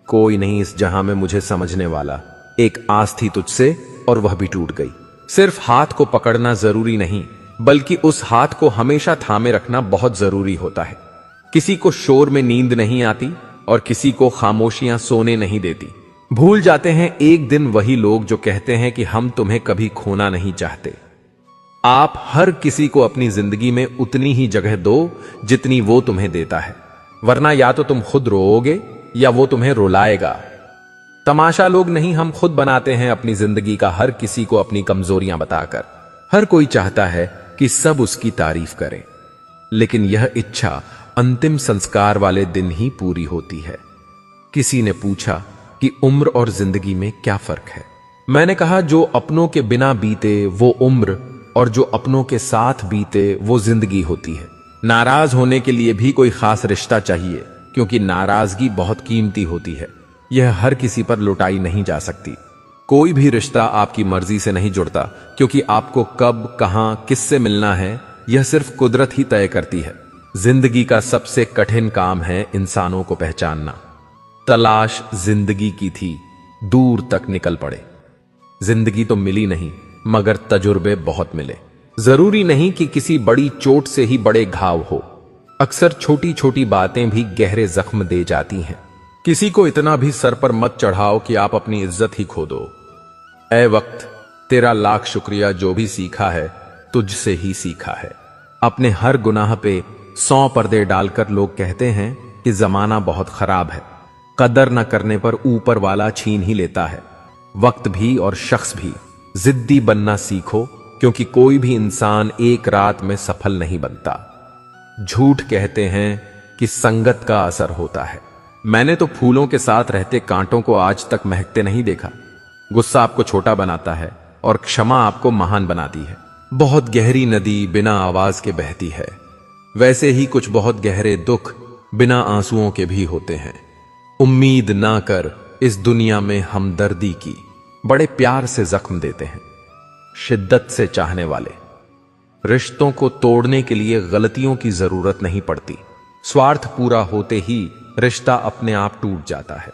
कोई नहीं इस जहां में मुझे समझने वाला। एक आस थी तुझसे और वह भी टूट गई। सिर्फ हाथ को पकड़ना जरूरी नहीं, बल्कि उस हाथ को हमेशा थामे रखना बहुत जरूरी होता है। किसी को शोर में नींद नहीं आती और किसी को खामोशियां सोने नहीं देती। भूल जाते हैं एक दिन वही लोग जो कहते हैं कि हम तुम्हें कभी खोना नहीं चाहते। आप हर किसी को अपनी जिंदगी में उतनी ही जगह दो जितनी वो तुम्हें देता है, वरना या तो तुम खुद रोओगे या वो तुम्हें रुलाएगा। तमाशा लोग नहीं, हम खुद बनाते हैं अपनी जिंदगी का, हर किसी को अपनी कमजोरियां बताकर। हर कोई चाहता है कि सब उसकी तारीफ करें, लेकिन यह इच्छा अंतिम संस्कार वाले दिन ही पूरी होती है। किसी ने पूछा कि उम्र और जिंदगी में क्या फर्क है। मैंने कहा, जो अपनों के बिना बीते वो उम्र, और जो अपनों के साथ बीते वो जिंदगी होती है। नाराज होने के लिए भी कोई खास रिश्ता चाहिए, क्योंकि नाराजगी बहुत कीमती होती है। यह हर किसी पर लुटाई नहीं जा सकती। कोई भी रिश्ता आपकी मर्जी से नहीं जुड़ता, क्योंकि आपको कब, कहां, किससे मिलना है यह सिर्फ कुदरत ही तय करती है। जिंदगी का सबसे कठिन काम है इंसानों को पहचानना। तलाश जिंदगी की थी, दूर तक निकल पड़े। जिंदगी तो मिली नहीं, मगर तजुर्बे बहुत मिले। जरूरी नहीं कि किसी बड़ी चोट से ही बड़े घाव हो, अक्सर छोटी छोटी बातें भी गहरे जख्म दे जाती हैं। किसी को इतना भी सर पर मत चढ़ाओ कि आप अपनी इज्जत ही खो दो। ऐ वक्त, तेरा लाख शुक्रिया, जो भी सीखा है तुझसे ही सीखा है। अपने हर गुनाह पे 100 पर्दे डालकर लोग कहते हैं कि जमाना बहुत खराब है। कदर न करने पर ऊपर वाला छीन ही लेता है। वक्त भी और शख्स भी। जिद्दी बनना सीखो, क्योंकि कोई भी इंसान एक रात में सफल नहीं बनता। झूठ कहते हैं कि संगत का असर होता है। मैंने तो फूलों के साथ रहते कांटों को आज तक महकते नहीं देखा। गुस्सा आपको छोटा बनाता है और क्षमा आपको महान बनाती है। बहुत गहरी नदी बिना आवाज के बहती है, वैसे ही कुछ बहुत गहरे दुख बिना आंसुओं के भी होते हैं। उम्मीद ना कर इस दुनिया में हमदर्दी की, बड़े प्यार से जख्म देते हैं शिद्दत से चाहने वाले। रिश्तों को तोड़ने के लिए गलतियों की जरूरत नहीं पड़ती, स्वार्थ पूरा होते ही रिश्ता अपने आप टूट जाता है।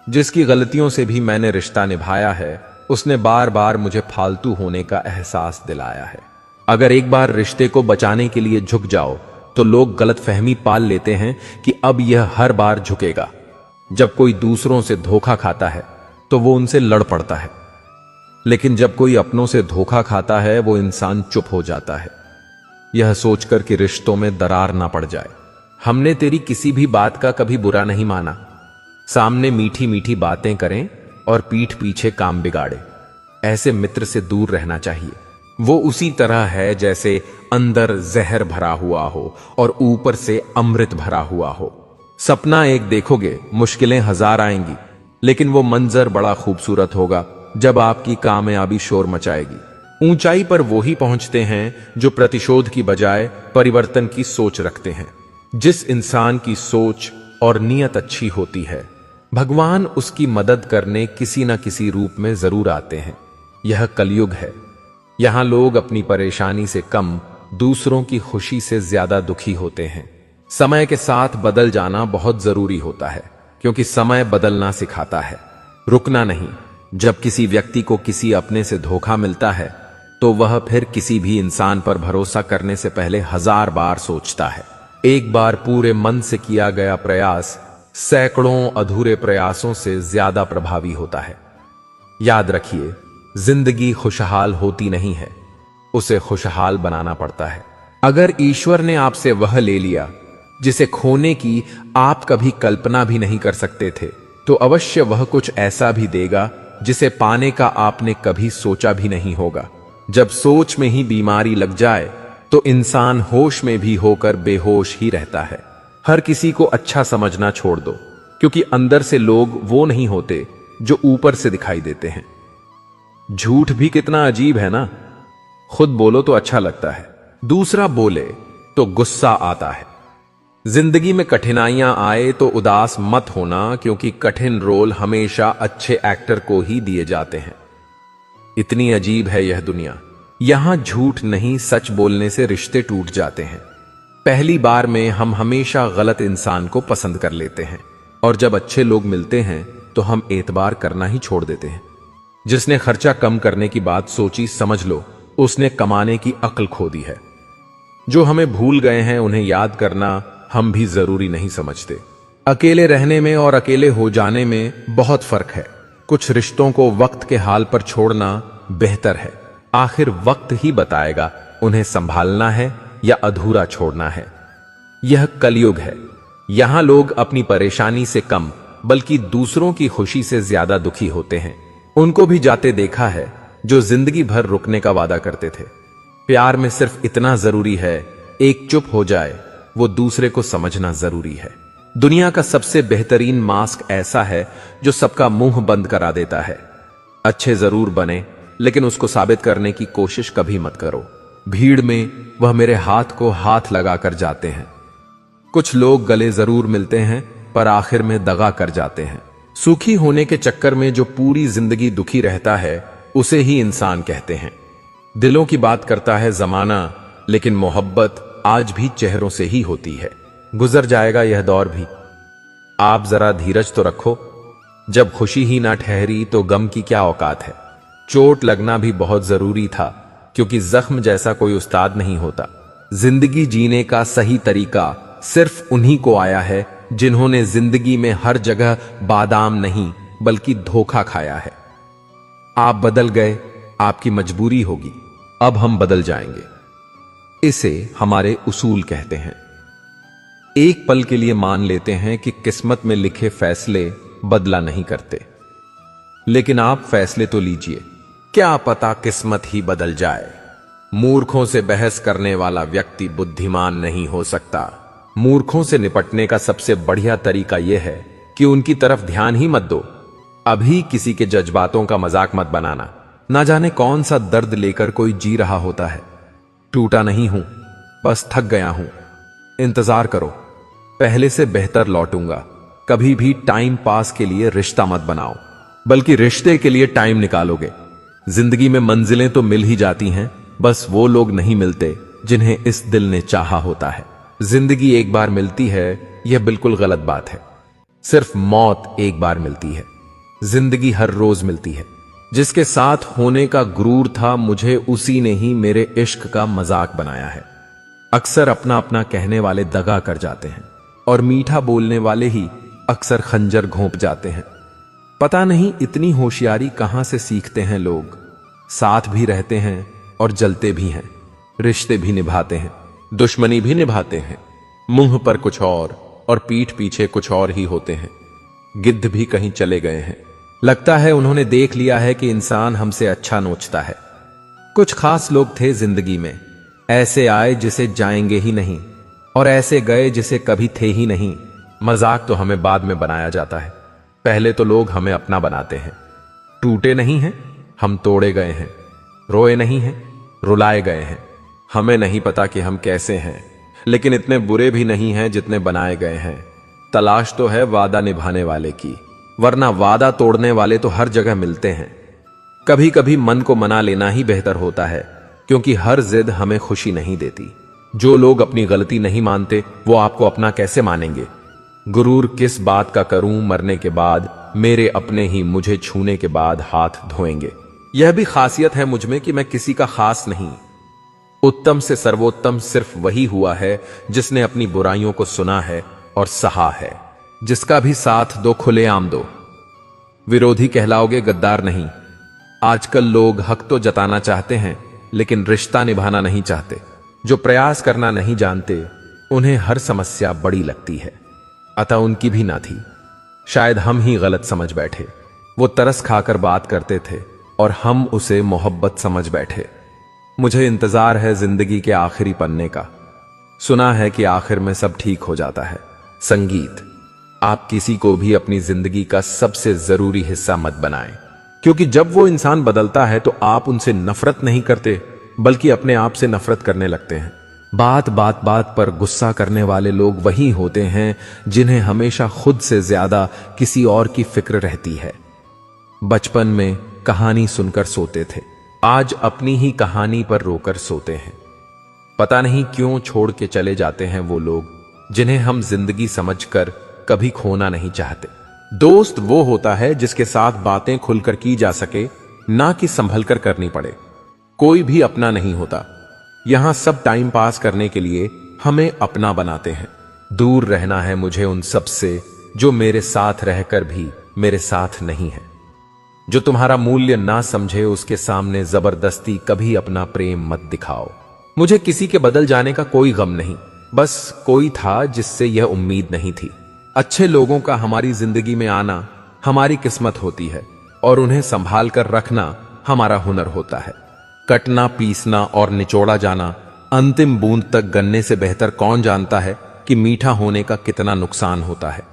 जिसकी गलतियों से भी मैंने रिश्ता निभाया है, उसने बार बार मुझे फालतू होने का एहसास दिलाया है। अगर एक बार रिश्ते को बचाने के लिए झुक जाओ तो लोग गलतफहमी पाल लेते हैं कि अब यह हर बार झुकेगा। जब कोई दूसरों से धोखा खाता है तो वो उनसे लड़ पड़ता है, लेकिन जब कोई अपनों से धोखा खाता है वो इंसान चुप हो जाता है, यह सोचकर कि रिश्तों में दरार ना पड़ जाए। हमने तेरी किसी भी बात का कभी बुरा नहीं माना। सामने मीठी मीठी बातें करें और पीठ पीछे काम बिगाड़े, ऐसे मित्र से दूर रहना चाहिए। वो उसी तरह है जैसे अंदर जहर भरा हुआ हो और ऊपर से अमृत भरा हुआ हो। सपना एक देखोगे, मुश्किलें हजार आएंगी, लेकिन वो मंजर बड़ा खूबसूरत होगा जब आपकी कामयाबी शोर मचाएगी। ऊंचाई पर वो ही पहुंचते हैं जो प्रतिशोध की बजाय परिवर्तन की सोच रखते हैं। जिस इंसान की सोच और नीयत अच्छी होती है, भगवान उसकी मदद करने किसी न किसी रूप में जरूर आते हैं। यह कलयुग है, यहां लोग अपनी परेशानी से कम दूसरों की खुशी से ज्यादा दुखी होते हैं। समय के साथ बदल जाना बहुत जरूरी होता है, क्योंकि समय बदलना सिखाता है, रुकना नहीं। जब किसी व्यक्ति को किसी अपने से धोखा मिलता है तो वह फिर किसी भी इंसान पर भरोसा करने से पहले 1000 बार सोचता है। एक बार पूरे मन से किया गया प्रयास सैकड़ों अधूरे प्रयासों से ज्यादा प्रभावी होता है। याद रखिए, जिंदगी खुशहाल होती नहीं है, उसे खुशहाल बनाना पड़ता है। अगर ईश्वर ने आपसे वह ले लिया जिसे खोने की आप कभी कल्पना भी नहीं कर सकते थे, तो अवश्य वह कुछ ऐसा भी देगा जिसे पाने का आपने कभी सोचा भी नहीं होगा। जब सोच में ही बीमारी लग जाए तो इंसान होश में भी होकर बेहोश ही रहता है। हर किसी को अच्छा समझना छोड़ दो, क्योंकि अंदर से लोग वो नहीं होते जो ऊपर से दिखाई देते हैं। झूठ भी कितना अजीब है ना, खुद बोलो तो अच्छा लगता है, दूसरा बोले तो गुस्सा आता है। जिंदगी में कठिनाइयां आए तो उदास मत होना, क्योंकि कठिन रोल हमेशा अच्छे एक्टर को ही दिए जाते हैं। इतनी अजीब है यह दुनिया, यहां झूठ नहीं सच बोलने से रिश्ते टूट जाते हैं। पहली बार में हम हमेशा गलत इंसान को पसंद कर लेते हैं, और जब अच्छे लोग मिलते हैं तो हम एतबार करना ही छोड़ देते हैं। जिसने खर्चा कम करने की बात सोची, समझ लो उसने कमाने की अक्ल खो दी है। जो हमें भूल गए हैं उन्हें याद करना हम भी जरूरी नहीं समझते। अकेले रहने में और अकेले हो जाने में बहुत फर्क है। कुछ रिश्तों को वक्त के हाल पर छोड़ना बेहतर है। आखिर वक्त ही बताएगा उन्हें संभालना है या अधूरा छोड़ना है। यह कलयुग है, यहां लोग अपनी परेशानी से कम बल्कि दूसरों की खुशी से ज्यादा दुखी होते हैं। उनको भी जाते देखा है जो जिंदगी भर रुकने का वादा करते थे। प्यार में सिर्फ इतना जरूरी है, एक चुप हो जाए, वो दूसरे को समझना जरूरी है। दुनिया का सबसे बेहतरीन मास्क ऐसा है जो सबका मुंह बंद करा देता है। अच्छे जरूर बने, लेकिन उसको साबित करने की कोशिश कभी मत करो। भीड़ में वह मेरे हाथ को हाथ लगाकर जाते हैं। कुछ लोग गले जरूर मिलते हैं पर आखिर में दगा कर जाते हैं। सुखी होने के चक्कर में जो पूरी जिंदगी दुखी रहता है उसे ही इंसान कहते हैं। दिलों की बात करता है जमाना, लेकिन मोहब्बत आज भी चेहरों से ही होती है। गुजर जाएगा यह दौर भी, आप जरा धीरज तो रखो। जब खुशी ही ना ठहरी तो गम की क्या औकात है। चोट लगना भी बहुत जरूरी था, क्योंकि जख्म जैसा कोई उस्ताद नहीं होता। जिंदगी जीने का सही तरीका सिर्फ उन्हीं को आया है जिन्होंने जिंदगी में हर जगह बादाम नहीं बल्कि धोखा खाया है। आप बदल गए, आपकी मजबूरी होगी, अब हम बदल जाएंगे। इसे हमारे उसूल कहते हैं। एक पल के लिए मान लेते हैं कि किस्मत में लिखे फैसले बदला नहीं करते, लेकिन आप फैसले तो लीजिए, क्या पता किस्मत ही बदल जाए। मूर्खों से बहस करने वाला व्यक्ति बुद्धिमान नहीं हो सकता। मूर्खों से निपटने का सबसे बढ़िया तरीका यह है कि उनकी तरफ ध्यान ही मत दो। अभी किसी के जज्बातों का मजाक मत बनाना। ना जाने कौन सा दर्द लेकर कोई जी रहा होता है। टूटा नहीं हूं, बस थक गया हूं। इंतजार करो, पहले से बेहतर लौटूंगा। कभी भी टाइम पास के लिए रिश्ता मत बनाओ, बल्कि रिश्ते के लिए टाइम निकालोगे। जिंदगी में मंजिलें तो मिल ही जाती हैं, बस वो लोग नहीं मिलते जिन्हें इस दिल ने चाहा होता है। जिंदगी एक बार मिलती है, यह बिल्कुल गलत बात है। सिर्फ मौत एक बार मिलती है। जिंदगी हर रोज मिलती है। जिसके साथ होने का गुरूर था, मुझे उसी ने ही मेरे इश्क का मजाक बनाया है। अक्सर अपना अपना कहने वाले दगा कर जाते हैं और मीठा बोलने वाले ही अक्सर खंजर घोंप जाते हैं। पता नहीं इतनी होशियारी कहां से सीखते हैं लोग। साथ भी रहते हैं और जलते भी हैं, रिश्ते भी निभाते हैं, दुश्मनी भी निभाते हैं। मुंह पर कुछ और पीठ पीछे कुछ और ही होते हैं। गिद्ध भी कहीं चले गए हैं। लगता है उन्होंने देख लिया है कि इंसान हमसे अच्छा नोचता है। कुछ खास लोग थे जिंदगी में, ऐसे आए जिसे जाएंगे ही नहीं, और ऐसे गए जिसे कभी थे ही नहीं। मजाक तो हमें बाद में बनाया जाता है, पहले तो लोग हमें अपना बनाते हैं। टूटे नहीं हैं, हम तोड़े गए हैं। रोए नहीं हैं, रुलाए गए हैं। हमें नहीं पता कि हम कैसे हैं, लेकिन इतने बुरे भी नहीं हैं जितने बनाए गए हैं। तलाश तो है वादा निभाने वाले की, वरना वादा तोड़ने वाले तो हर जगह मिलते हैं। कभी कभी मन को मना लेना ही बेहतर होता है, क्योंकि हर जिद हमें खुशी नहीं देती। जो लोग अपनी गलती नहीं मानते, वो आपको अपना कैसे मानेंगे। गुरूर किस बात का करूं, मरने के बाद मेरे अपने ही मुझे छूने के बाद हाथ धोएंगे। यह भी खासियत है मुझ में कि मैं किसी का खास नहीं। उत्तम से सर्वोत्तम सिर्फ वही हुआ है जिसने अपनी बुराइयों को सुना है और सहा है। जिसका भी साथ दो, खुलेआम दो। विरोधी कहलाओगे, गद्दार नहीं। आजकल लोग हक तो जताना चाहते हैं, लेकिन रिश्ता निभाना नहीं चाहते। जो प्रयास करना नहीं जानते, उन्हें हर समस्या बड़ी लगती है। अतः उनकी भी ना थी, शायद हम ही गलत समझ बैठे। वो तरस खाकर बात करते थे और हम उसे मोहब्बत समझ बैठे। मुझे इंतजार है जिंदगी के आखिरी पन्ने का। सुना है कि आखिर में सब ठीक हो जाता है। संगीत। आप किसी को भी अपनी जिंदगी का सबसे जरूरी हिस्सा मत बनाएं, क्योंकि जब वो इंसान बदलता है तो आप उनसे नफरत नहीं करते, बल्कि अपने आप से नफरत करने लगते हैं। बात बात पर गुस्सा करने वाले लोग वही होते हैं जिन्हें हमेशा खुद से ज्यादा किसी और की फिक्र रहती है। बचपन में कहानी सुनकर सोते थे, आज अपनी ही कहानी पर रोकर सोते हैं। पता नहीं क्यों छोड़ के चले जाते हैं वो लोग जिन्हें हम जिंदगी समझकर कभी खोना नहीं चाहते। दोस्त वो होता है जिसके साथ बातें खुलकर की जा सके, ना कि संभल कर करनी पड़े। कोई भी अपना नहीं होता। यहां सब टाइम पास करने के लिए हमें अपना बनाते हैं। दूर रहना है मुझे उन सब से जो मेरे साथ रहकर भी मेरे साथ नहीं है। जो तुम्हारा मूल्य ना समझे, उसके सामने जबरदस्ती कभी अपना प्रेम मत दिखाओ। मुझे किसी के बदल जाने का कोई गम नहीं, बस कोई था जिससे यह उम्मीद नहीं थी। अच्छे लोगों का हमारी जिंदगी में आना हमारी किस्मत होती है, और उन्हें संभाल कर रखना हमारा हुनर होता है। कटना, पीसना और निचोड़ा जाना अंतिम बूंद तक गन्ने से बेहतर कौन जानता है कि मीठा होने का कितना नुकसान होता है।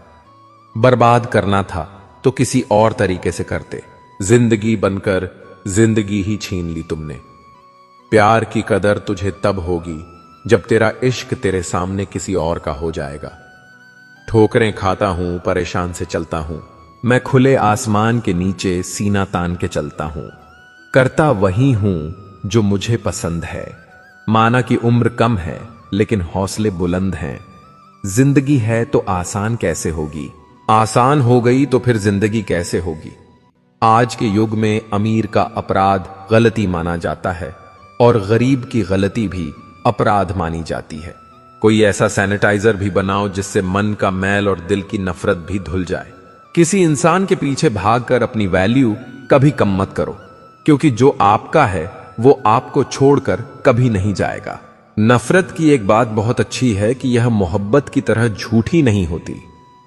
बर्बाद करना था तो किसी और तरीके से करते। जिंदगी बनकर जिंदगी ही छीन ली तुमने। प्यार की कदर तुझे तब होगी जब तेरा इश्क तेरे सामने किसी और का हो जाएगा। ठोकरें खाता हूं, परेशान से चलता हूं, मैं खुले आसमान के नीचे सीना तान के चलता हूं। करता वही हूं जो मुझे पसंद है। माना कि उम्र कम है, लेकिन हौसले बुलंद हैं। जिंदगी है तो आसान कैसे होगी, आसान हो गई तो फिर जिंदगी कैसे होगी। आज के युग में अमीर का अपराध गलती माना जाता है, और गरीब की गलती भी अपराध मानी जाती है। कोई ऐसा सैनिटाइजर भी बनाओ जिससे मन का मैल और दिल की नफरत भी धुल जाए। किसी इंसान के पीछे भागकर अपनी वैल्यू कभी कम मत करो, क्योंकि जो आपका है वो आपको छोड़कर कभी नहीं जाएगा। नफरत की एक बात बहुत अच्छी है कि यह मोहब्बत की तरह झूठी नहीं होती।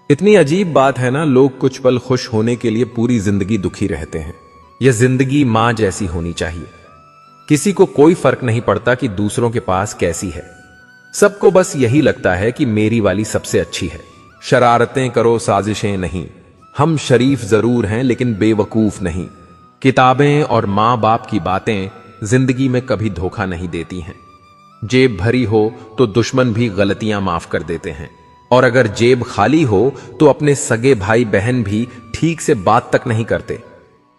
इतनी अजीब बात है ना, लोग कुछ पल खुश होने के लिए पूरी जिंदगी दुखी रहते हैं। यह जिंदगी मां जैसी होनी चाहिए। किसी को कोई फर्क नहीं पड़ता कि दूसरों के पास कैसी है, सबको बस यही लगता है कि मेरी वाली सबसे अच्छी है। शरारतें करो, साजिशें नहीं। हम शरीफ जरूर हैं लेकिन बेवकूफ नहीं। किताबें और मां बाप की बातें जिंदगी में कभी धोखा नहीं देती हैं। जेब भरी हो तो दुश्मन भी गलतियां माफ कर देते हैं, और अगर जेब खाली हो तो अपने सगे भाई बहन भी ठीक से बात तक नहीं करते।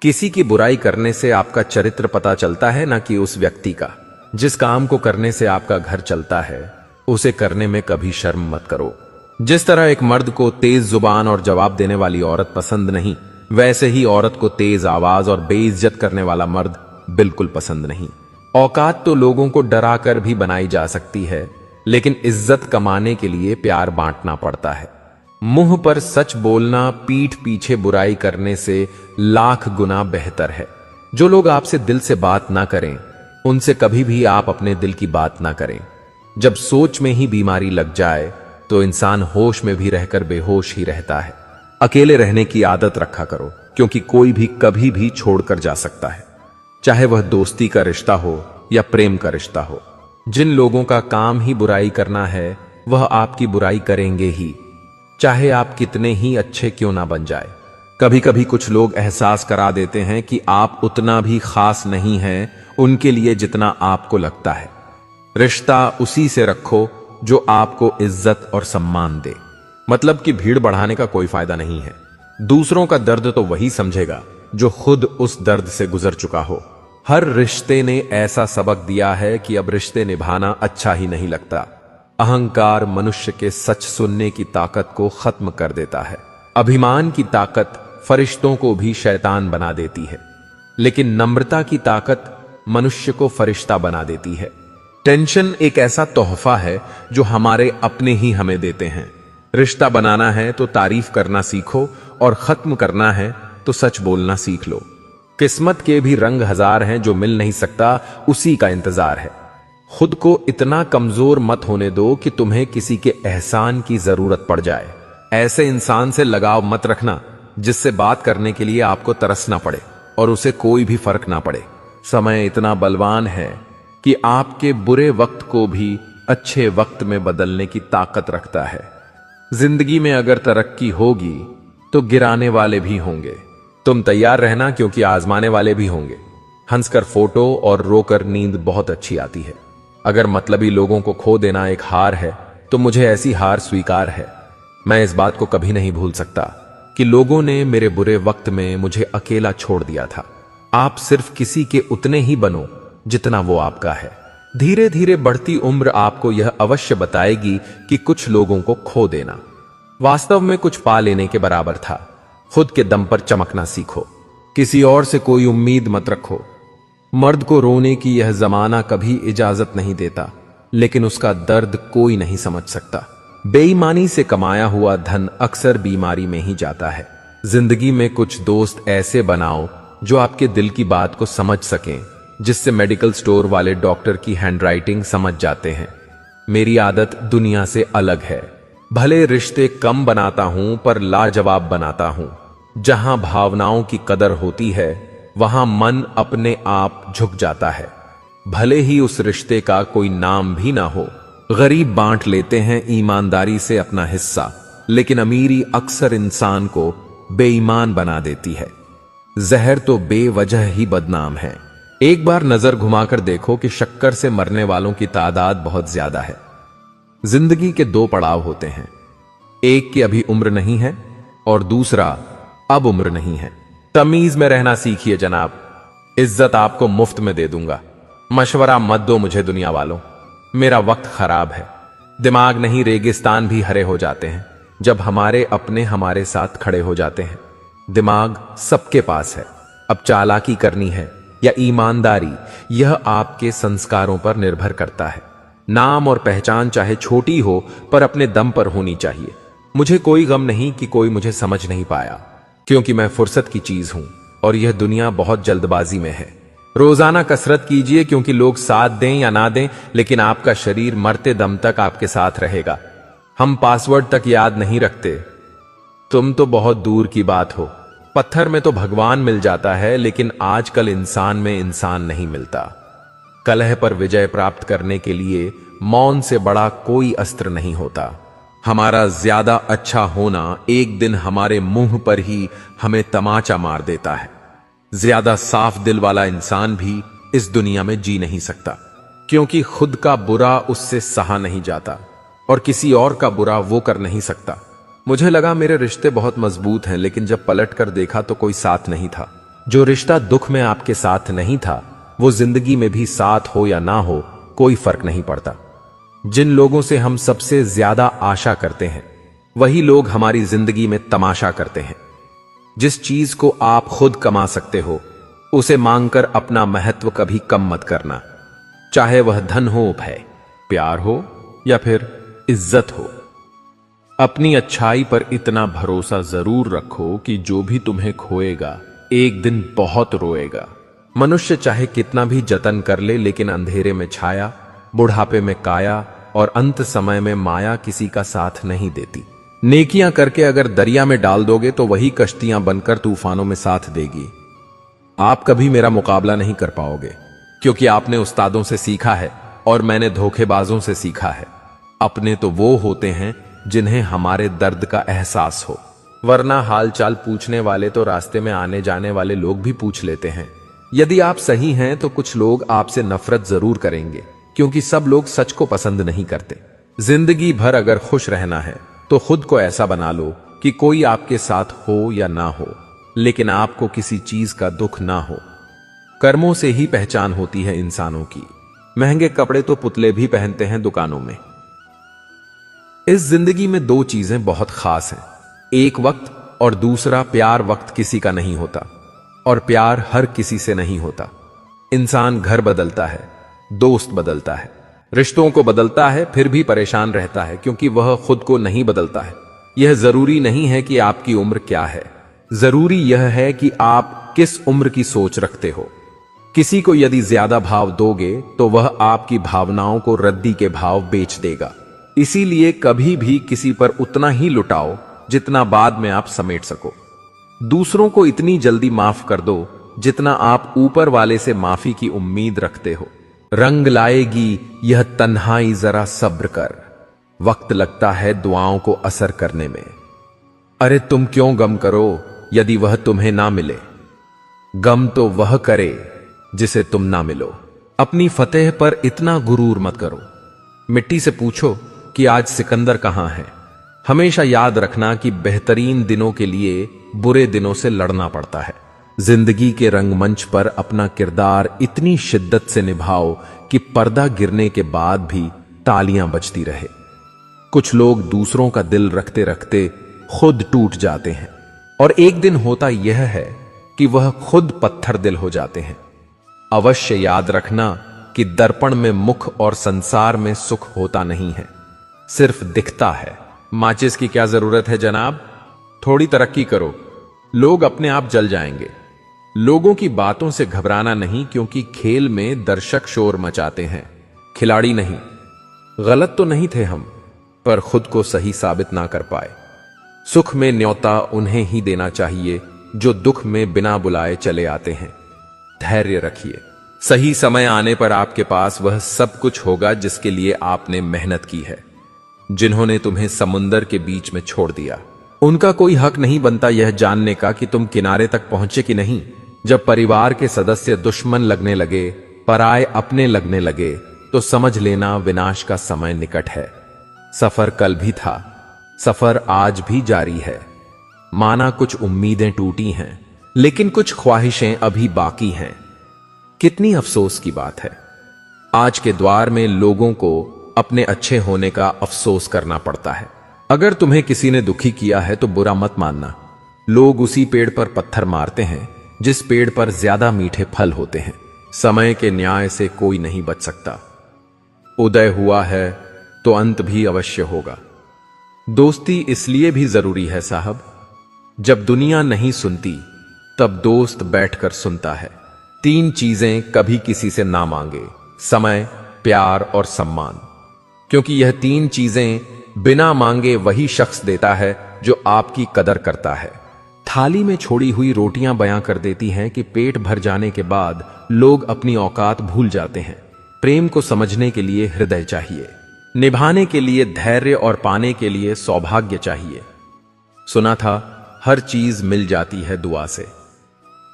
किसी की बुराई करने से आपका चरित्र पता चलता है, ना कि उस व्यक्ति का। जिस काम को करने से आपका घर चलता है उसे करने में कभी शर्म मत करो। जिस तरह एक मर्द को तेज जुबान और जवाब देने वाली औरत पसंद नहीं, वैसे ही औरत को तेज आवाज और बेइज्जत करने वाला मर्द बिल्कुल पसंद नहीं। औकात तो लोगों को डरा कर भी बनाई जा सकती है, लेकिन इज्जत कमाने के लिए प्यार बांटना पड़ता है। मुंह पर सच बोलना पीठ पीछे बुराई करने से लाख गुना बेहतर है। जो लोग आपसे दिल से बात ना करें उनसे कभी भी आप अपने दिल की बात ना करें। जब सोच में ही बीमारी लग जाए तो इंसान होश में भी रहकर बेहोश ही रहता है। अकेले रहने की आदत रखा करो, क्योंकि कोई भी कभी भी छोड़कर जा सकता है, चाहे वह दोस्ती का रिश्ता हो या प्रेम का रिश्ता हो। जिन लोगों का काम ही बुराई करना है वह आपकी बुराई करेंगे ही, चाहे आप कितने ही अच्छे क्यों ना बन जाए। कभी कभी कुछ लोग एहसास करा देते हैं कि आप उतना भी खास नहीं हैं उनके लिए जितना आपको लगता है। रिश्ता उसी से रखो जो आपको इज्जत और सम्मान दे। मतलब कि भीड़ बढ़ाने का कोई फायदा नहीं है। दूसरों का दर्द तो वही समझेगा जो खुद उस दर्द से गुजर चुका हो। हर रिश्ते ने ऐसा सबक दिया है कि अब रिश्ते निभाना अच्छा ही नहीं लगता। अहंकार मनुष्य के सच सुनने की ताकत को खत्म कर देता है। अभिमान की ताकत फरिश्तों को भी शैतान बना देती है, लेकिन नम्रता की ताकत मनुष्य को फरिश्ता बना देती है। टेंशन एक ऐसा तोहफा है जो हमारे अपने ही हमें देते हैं। रिश्ता बनाना है तो तारीफ करना सीखो, और खत्म करना है तो सच बोलना सीख लो। किस्मत के भी रंग हजार हैं, जो मिल नहीं सकता उसी का इंतजार है। खुद को इतना कमजोर मत होने दो कि तुम्हें किसी के एहसान की जरूरत पड़ जाए। ऐसे इंसान से लगाव मत रखना जिससे बात करने के लिए आपको तरसना पड़े और उसे कोई भी फर्क ना पड़े। समय इतना बलवान है कि आपके बुरे वक्त को भी अच्छे वक्त में बदलने की ताकत रखता है। जिंदगी में अगर तरक्की होगी तो गिराने वाले भी होंगे। तुम तैयार रहना, क्योंकि आजमाने वाले भी होंगे। हंसकर फोटो और रोकर नींद बहुत अच्छी आती है। अगर मतलबी लोगों को खो देना एक हार है तो मुझे ऐसी हार स्वीकार है। मैं इस बात को कभी नहीं भूल सकता कि लोगों ने मेरे बुरे वक्त में मुझे अकेला छोड़ दिया था। आप सिर्फ किसी के उतने ही बनो जितना वो आपका है। धीरे धीरे बढ़ती उम्र आपको यह अवश्य बताएगी कि कुछ लोगों को खो देना वास्तव में कुछ पा लेने के बराबर था। खुद के दम पर चमकना सीखो, किसी और से कोई उम्मीद मत रखो। मर्द को रोने की यह जमाना कभी इजाजत नहीं देता, लेकिन उसका दर्द कोई नहीं समझ सकता। बेईमानी से कमाया हुआ धन अक्सर बीमारी में ही जाता है। जिंदगी में कुछ दोस्त ऐसे बनाओ जो आपके दिल की बात को समझ सकें, जिससे मेडिकल स्टोर वाले डॉक्टर की हैंडराइटिंग समझ जाते हैं। मेरी आदत दुनिया से अलग है। भले रिश्ते कम बनाता हूं पर लाजवाब बनाता हूं। जहां भावनाओं की कदर होती है वहां मन अपने आप झुक जाता है। भले ही उस रिश्ते का कोई नाम भी ना हो। गरीब बांट लेते हैं ईमानदारी से अपना हिस्सा, लेकिन अमीरी अक्सर इंसान को बेईमान बना देती है। जहर तो बेवजह ही बदनाम है। एक बार नजर घुमाकर देखो कि शक्कर से मरने वालों की तादाद बहुत ज्यादा है। जिंदगी के दो पड़ाव होते हैं, एक की अभी उम्र नहीं है और दूसरा अब उम्र नहीं है। तमीज में रहना सीखिए जनाब। इज्जत आपको मुफ्त में दे दूंगा। मशवरा मत दो मुझे दुनिया वालों, मेरा वक्त खराब है। दिमाग नहीं, रेगिस्तान भी हरे हो जाते हैं जब हमारे अपने हमारे साथ खड़े हो जाते हैं। दिमाग सबके पास है, अब चालाकी करनी है या ईमानदारी, यह आपके संस्कारों पर निर्भर करता है। नाम और पहचान चाहे छोटी हो पर अपने दम पर होनी चाहिए। मुझे कोई गम नहीं कि कोई मुझे समझ नहीं पाया, क्योंकि मैं फुर्सत की चीज हूं और यह दुनिया बहुत जल्दबाजी में है। रोजाना कसरत कीजिए, क्योंकि लोग साथ दें या ना दें, लेकिन आपका शरीर मरते दम तक आपके साथ रहेगा। हम पासवर्ड तक याद नहीं रखते। तुम तो बहुत दूर की बात हो, पत्थर में तो भगवान मिल जाता है, लेकिन आजकल इंसान में इंसान नहीं मिलता। कलह पर विजय प्राप्त करने के लिए मौन से बड़ा कोई अस्त्र नहीं होता। हमारा ज्यादा अच्छा होना एक दिन हमारे मुंह पर ही हमें तमाचा मार देता है। ज्यादा साफ दिल वाला इंसान भी इस दुनिया में जी नहीं सकता, क्योंकि खुद का बुरा उससे सहा नहीं जाता और किसी और का बुरा वो कर नहीं सकता। मुझे लगा मेरे रिश्ते बहुत मजबूत हैं, लेकिन जब पलट कर देखा तो कोई साथ नहीं था। जो रिश्ता दुख में आपके साथ नहीं था, वो जिंदगी में भी साथ हो या ना हो कोई फर्क नहीं पड़ता। जिन लोगों से हम सबसे ज्यादा आशा करते हैं, वही लोग हमारी जिंदगी में तमाशा करते हैं। जिस चीज को आप खुद कमा सकते हो, उसे मांगकर अपना महत्व कभी कम मत करना, चाहे वह धन हो, भय, प्यार हो या फिर इज्जत हो। अपनी अच्छाई पर इतना भरोसा जरूर रखो कि जो भी तुम्हें खोएगा एक दिन बहुत रोएगा। मनुष्य चाहे कितना भी जतन कर ले, लेकिन अंधेरे में छाया, बुढ़ापे में काया और अंत समय में माया किसी का साथ नहीं देती। नेकियां करके अगर दरिया में डाल दोगे तो वही कश्तियां बनकर तूफानों में साथ देगी। आप कभी मेरा मुकाबला नहीं कर पाओगे, क्योंकि आपने उस्तादों से सीखा है और मैंने धोखेबाजों से सीखा है। अपने तो वो होते हैं जिन्हें हमारे दर्द का एहसास हो, वरना हालचाल पूछने वाले तो रास्ते में आने जाने वाले लोग भी पूछ लेते हैं। यदि आप सही हैं तो कुछ लोग आपसे नफरत जरूर करेंगे, क्योंकि सब लोग सच को पसंद नहीं करते। जिंदगी भर अगर खुश रहना है तो खुद को ऐसा बना लो कि कोई आपके साथ हो या ना हो, लेकिन आपको किसी चीज का दुख ना हो। कर्मों से ही पहचान होती है इंसानों की। महंगे कपड़े तो पुतले भी पहनते हैं दुकानों में। इस जिंदगी में दो चीजें बहुत खास हैं, एक वक्त और दूसरा प्यार। वक्त किसी का नहीं होता और प्यार हर किसी से नहीं होता। इंसान घर बदलता है, दोस्त बदलता है, रिश्तों को बदलता है, फिर भी परेशान रहता है, क्योंकि वह खुद को नहीं बदलता है। यह जरूरी नहीं है कि आपकी उम्र क्या है, जरूरी यह है कि आप किस उम्र की सोच रखते हो। किसी को यदि ज्यादा भाव दोगे तो वह आपकी भावनाओं को रद्दी के भाव बेच देगा। इसीलिए कभी भी किसी पर उतना ही लुटाओ जितना बाद में आप समेट सको। दूसरों को इतनी जल्दी माफ कर दो जितना आप ऊपर वाले से माफी की उम्मीद रखते हो। रंग लाएगी यह तन्हाई, जरा सब्र कर, वक्त लगता है दुआओं को असर करने में। अरे तुम क्यों गम करो यदि वह तुम्हें ना मिले, गम तो वह करे जिसे तुम ना मिलो। अपनी फतेह पर इतना गुरूर मत करो। मिट्टी से पूछो कि आज सिकंदर कहां है। हमेशा याद रखना कि बेहतरीन दिनों के लिए बुरे दिनों से लड़ना पड़ता है। जिंदगी के रंगमंच पर अपना किरदार इतनी शिद्दत से निभाओ कि पर्दा गिरने के बाद भी तालियां बजती रहे। कुछ लोग दूसरों का दिल रखते रखते खुद टूट जाते हैं, और एक दिन होता यह है कि वह खुद पत्थर दिल हो जाते हैं। अवश्य याद रखना कि दर्पण में मुख और संसार में सुख होता नहीं है, सिर्फ दिखता है। माचिस की क्या जरूरत है जनाब, थोड़ी तरक्की करो, लोग अपने आप जल जाएंगे। लोगों की बातों से घबराना नहीं, क्योंकि खेल में दर्शक शोर मचाते हैं, खिलाड़ी नहीं। गलत तो नहीं थे हम, पर खुद को सही साबित ना कर पाए। सुख में न्योता उन्हें ही देना चाहिए जो दुख में बिना बुलाए चले आते हैं। धैर्य रखिए, सही समय आने पर आपके पास वह सब कुछ होगा जिसके लिए आपने मेहनत की है। जिन्होंने तुम्हें समुंदर के बीच में छोड़ दिया, उनका कोई हक नहीं बनता यह जानने का कि तुम किनारे तक पहुंचे कि नहीं। जब परिवार के सदस्य दुश्मन लगने लगे, पराए अपने लगने लगे, तो समझ लेना विनाश का समय निकट है। सफर कल भी था, सफर आज भी जारी है। माना कुछ उम्मीदें टूटी हैं, लेकिन कुछ ख्वाहिशें अभी बाकी हैं। कितनी अफसोस की बात है, आज के द्वार में लोगों को अपने अच्छे होने का अफसोस करना पड़ता है। अगर तुम्हें किसी ने दुखी किया है तो बुरा मत मानना। लोग उसी पेड़ पर पत्थर मारते हैं जिस पेड़ पर ज्यादा मीठे फल होते हैं। समय के न्याय से कोई नहीं बच सकता। उदय हुआ है तो अंत भी अवश्य होगा। दोस्ती इसलिए भी जरूरी है साहब, जब दुनिया नहीं सुनती तब दोस्त बैठकर सुनता है। 3 चीजें कभी किसी से ना मांगे, समय, प्यार और सम्मान, क्योंकि यह 3 चीजें बिना मांगे वही शख्स देता है जो आपकी कदर करता है। थाली में छोड़ी हुई रोटियां बयां कर देती हैं कि पेट भर जाने के बाद लोग अपनी औकात भूल जाते हैं। प्रेम को समझने के लिए हृदय चाहिए, निभाने के लिए धैर्य और पाने के लिए सौभाग्य चाहिए। सुना था हर चीज मिल जाती है दुआ से,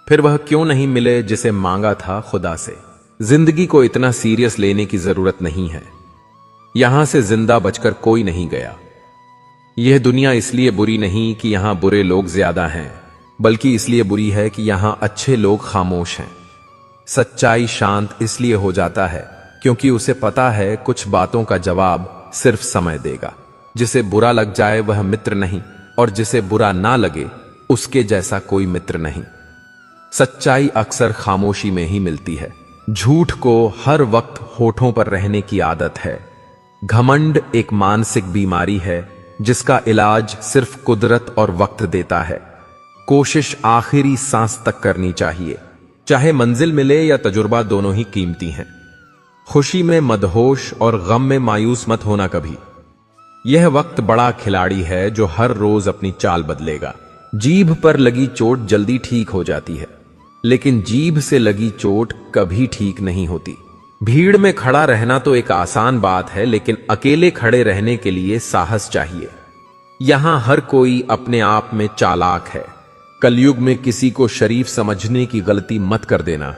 फिर वह क्यों नहीं मिले जिसे मांगा था खुदा से। जिंदगी को इतना सीरियस लेने की जरूरत नहीं है। यहां से जिंदा बचकर कोई नहीं गया। यह दुनिया इसलिए बुरी नहीं कि यहां बुरे लोग ज्यादा हैं, बल्कि इसलिए बुरी है कि यहां अच्छे लोग खामोश हैं। सच्चाई शांत इसलिए हो जाता है क्योंकि उसे पता है कुछ बातों का जवाब सिर्फ समय देगा। जिसे बुरा लग जाए वह मित्र नहीं, और जिसे बुरा ना लगे उसके जैसा कोई मित्र नहीं। सच्चाई अक्सर खामोशी में ही मिलती है। झूठ को हर वक्त होठों पर रहने की आदत है। घमंड एक मानसिक बीमारी है जिसका इलाज सिर्फ कुदरत और वक्त देता है। कोशिश आखिरी सांस तक करनी चाहिए, चाहे मंजिल मिले या तजुर्बा, दोनों ही कीमती हैं। खुशी में मदहोश और गम में मायूस मत होना कभी। यह वक्त बड़ा खिलाड़ी है जो हर रोज अपनी चाल बदलेगा। जीभ पर लगी चोट जल्दी ठीक हो जाती है, लेकिन जीभ से लगी चोट कभी ठीक नहीं होती। भीड़ में खड़ा रहना तो एक आसान बात है, लेकिन अकेले खड़े रहने के लिए साहस चाहिए। यहां हर कोई अपने आप में चालाक है। कलयुग में किसी को शरीफ समझने की गलती मत कर देना।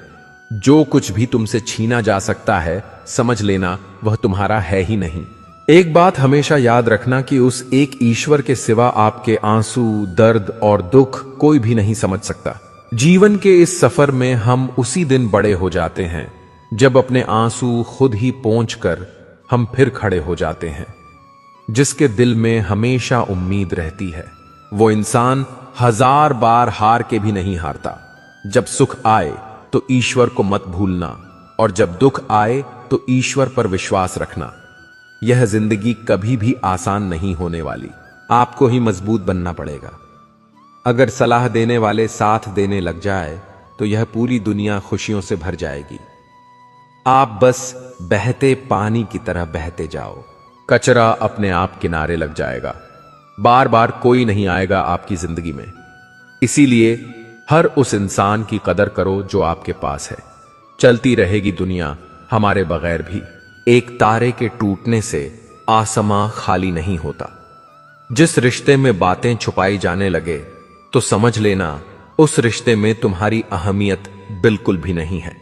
जो कुछ भी तुमसे छीना जा सकता है, समझ लेना वह तुम्हारा है ही नहीं। एक बात हमेशा याद रखना कि उस एक ईश्वर के सिवा आपके आंसू, दर्द और दुख कोई भी नहीं समझ सकता। जीवन के इस सफर में हम उसी दिन बड़े हो जाते हैं जब अपने आंसू खुद ही पोंछकर हम फिर खड़े हो जाते हैं। जिसके दिल में हमेशा उम्मीद रहती है, वो इंसान 1000 बार हार के भी नहीं हारता। जब सुख आए तो ईश्वर को मत भूलना, और जब दुख आए तो ईश्वर पर विश्वास रखना। यह जिंदगी कभी भी आसान नहीं होने वाली, आपको ही मजबूत बनना पड़ेगा। अगर सलाह देने वाले साथ देने लग जाए तो यह पूरी दुनिया खुशियों से भर जाएगी। आप बस बहते पानी की तरह बहते जाओ, कचरा अपने आप किनारे लग जाएगा। बार बार कोई नहीं आएगा आपकी जिंदगी में। इसीलिए हर उस इंसान की कदर करो जो आपके पास है। चलती रहेगी दुनिया हमारे बगैर भी। एक तारे के टूटने से आसमां खाली नहीं होता। जिस रिश्ते में बातें छुपाई जाने लगे तो समझ लेना उस रिश्ते में तुम्हारी अहमियत बिल्कुल भी नहीं है।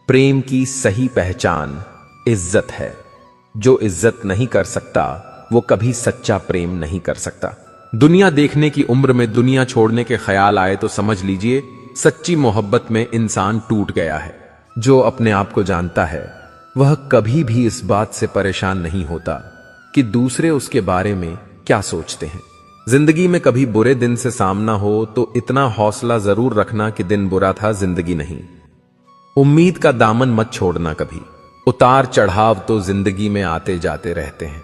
प्रेम की सही पहचान इज्जत है। जो इज्जत नहीं कर सकता वो कभी सच्चा प्रेम नहीं कर सकता। दुनिया देखने की उम्र में दुनिया छोड़ने के ख्याल आए तो समझ लीजिए सच्ची मोहब्बत में इंसान टूट गया है। जो अपने आप को जानता है वह कभी भी इस बात से परेशान नहीं होता कि दूसरे उसके बारे में क्या सोचते हैं। जिंदगी में कभी बुरे दिन से सामना हो तो इतना हौसला जरूर रखना कि दिन बुरा था, जिंदगी नहीं। उम्मीद का दामन मत छोड़ना कभी। उतार चढ़ाव तो जिंदगी में आते जाते रहते हैं।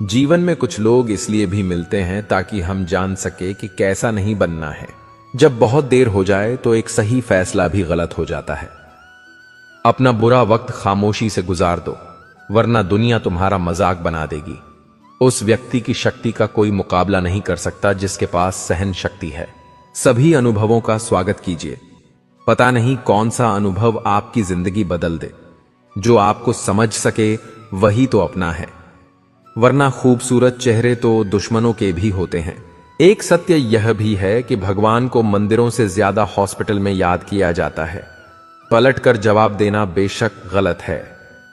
जीवन में कुछ लोग इसलिए भी मिलते हैं ताकि हम जान सके कि कैसा नहीं बनना है। जब बहुत देर हो जाए तो एक सही फैसला भी गलत हो जाता है। अपना बुरा वक्त खामोशी से गुजार दो, वरना दुनिया तुम्हारा मजाक बना देगी। उस व्यक्ति की शक्ति का कोई मुकाबला नहीं कर सकता जिसके पास सहन शक्ति है। सभी अनुभवों का स्वागत कीजिए। पता नहीं कौन सा अनुभव आपकी जिंदगी बदल दे। जो आपको समझ सके वही तो अपना है, वरना खूबसूरत चेहरे तो दुश्मनों के भी होते हैं। एक सत्य यह भी है कि भगवान को मंदिरों से ज्यादा हॉस्पिटल में याद किया जाता है। पलटकर जवाब देना बेशक गलत है,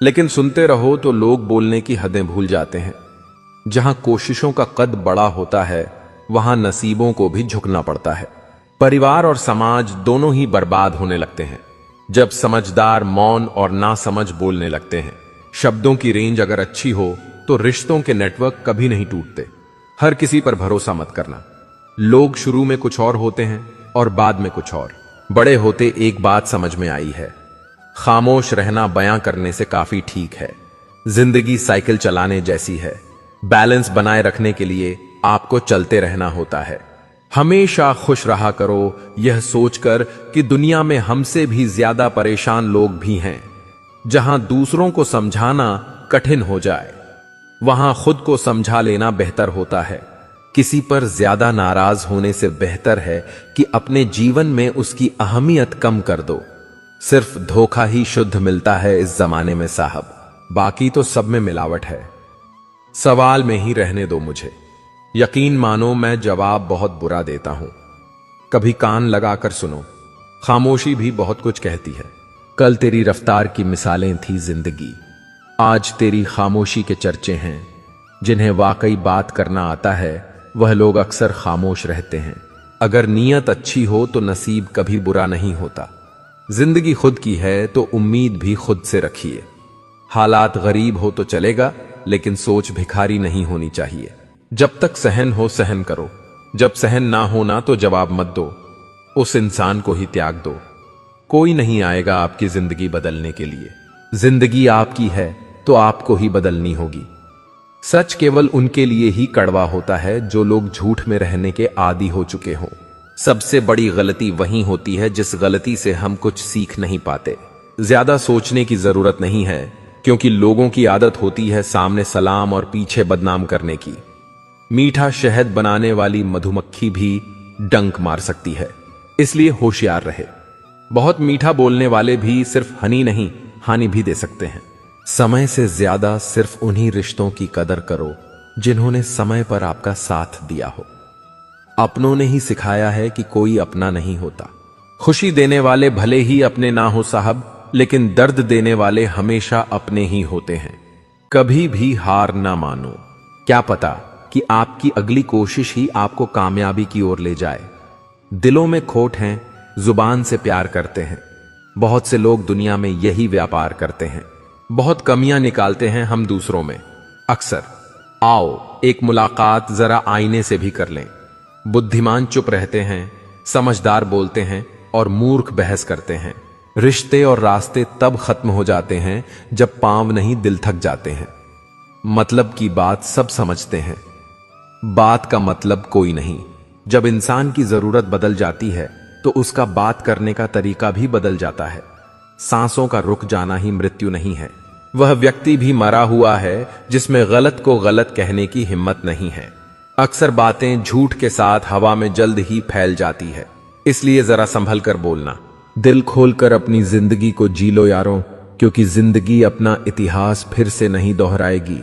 लेकिन सुनते रहो तो लोग बोलने की हदें भूल जाते हैं। जहां कोशिशों का कद बड़ा होता है वहां नसीबों को भी झुकना पड़ता है। परिवार और समाज दोनों ही बर्बाद होने लगते हैं जब समझदार मौन और नासमझ बोलने लगते हैं। शब्दों की रेंज अगर अच्छी हो तो रिश्तों के नेटवर्क कभी नहीं टूटते। हर किसी पर भरोसा मत करना। लोग शुरू में कुछ और होते हैं और बाद में कुछ और। बड़े होते एक बात समझ में आई है, खामोश रहना बयां करने से काफी ठीक है। जिंदगी साइकिल चलाने जैसी है। बैलेंस बनाए रखने के लिए आपको चलते रहना होता है। हमेशा खुश रहा करो, यह सोचकर कि दुनिया में हमसे भी ज्यादा परेशान लोग भी हैं। जहां दूसरों को समझाना कठिन हो जाए वहां खुद को समझा लेना बेहतर होता है। किसी पर ज्यादा नाराज होने से बेहतर है कि अपने जीवन में उसकी अहमियत कम कर दो। सिर्फ धोखा ही शुद्ध मिलता है इस जमाने में साहब, बाकी तो सब में मिलावट है। सवाल में ही रहने दो मुझे। यकीन मानो मैं जवाब बहुत बुरा देता हूं। कभी कान लगाकर सुनो, खामोशी भी बहुत कुछ कहती है। कल तेरी रफ्तार की मिसालें थी जिंदगी, आज तेरी खामोशी के चर्चे हैं। जिन्हें वाकई बात करना आता है वह लोग अक्सर खामोश रहते हैं। अगर नीयत अच्छी हो तो नसीब कभी बुरा नहीं होता। जिंदगी खुद की है तो उम्मीद भी खुद से रखिए। हालात गरीब हो तो चलेगा, लेकिन सोच भिखारी नहीं होनी चाहिए। जब तक सहन हो सहन करो, जब सहन ना होना तो जवाब मत दो, उस इंसान को ही त्याग दो। कोई नहीं आएगा आपकी जिंदगी बदलने के लिए। जिंदगी आपकी है तो आपको ही बदलनी होगी। सच केवल उनके लिए ही कड़वा होता है जो लोग झूठ में रहने के आदी हो चुके हों। सबसे बड़ी गलती वही होती है जिस गलती से हम कुछ सीख नहीं पाते। ज्यादा सोचने की जरूरत नहीं है, क्योंकि लोगों की आदत होती है सामने सलाम और पीछे बदनाम करने की। मीठा शहद बनाने वाली मधुमक्खी भी डंक मार सकती है, इसलिए होशियार रहे। बहुत मीठा बोलने वाले भी सिर्फ हनी नहीं, हानि भी दे सकते हैं। समय से ज्यादा सिर्फ उन्हीं रिश्तों की कदर करो जिन्होंने समय पर आपका साथ दिया हो। अपनों ने ही सिखाया है कि कोई अपना नहीं होता। खुशी देने वाले भले ही अपने ना हो साहब, लेकिन दर्द देने वाले हमेशा अपने ही होते हैं। कभी भी हार ना मानो, क्या पता कि आपकी अगली कोशिश ही आपको कामयाबी की ओर ले जाए। दिलों में खोट हैं, जुबान से प्यार करते हैं। बहुत से लोग दुनिया में यही व्यापार करते हैं। बहुत कमियां निकालते हैं हम दूसरों में। अक्सर आओ एक मुलाकात जरा आईने से भी कर लें। बुद्धिमान चुप रहते हैं, समझदार बोलते हैं और मूर्ख बहस करते हैं। रिश्ते और रास्ते तब खत्म हो जाते हैं जब पांव नहीं दिल थक जाते हैं। मतलब की बात सब समझते हैं, बात का मतलब कोई नहीं। जब इंसान की जरूरत बदल जाती है तो उसका बात करने का तरीका भी बदल जाता है। सांसों का रुक जाना ही मृत्यु नहीं है। वह व्यक्ति भी मरा हुआ है जिसमें गलत को गलत कहने की हिम्मत नहीं है। अक्सर बातें झूठ के साथ हवा में जल्द ही फैल जाती है, इसलिए जरा संभल कर बोलना। दिल खोलकर अपनी जिंदगी को जी लो यारों, क्योंकि जिंदगी अपना इतिहास फिर से नहीं दोहराएगी।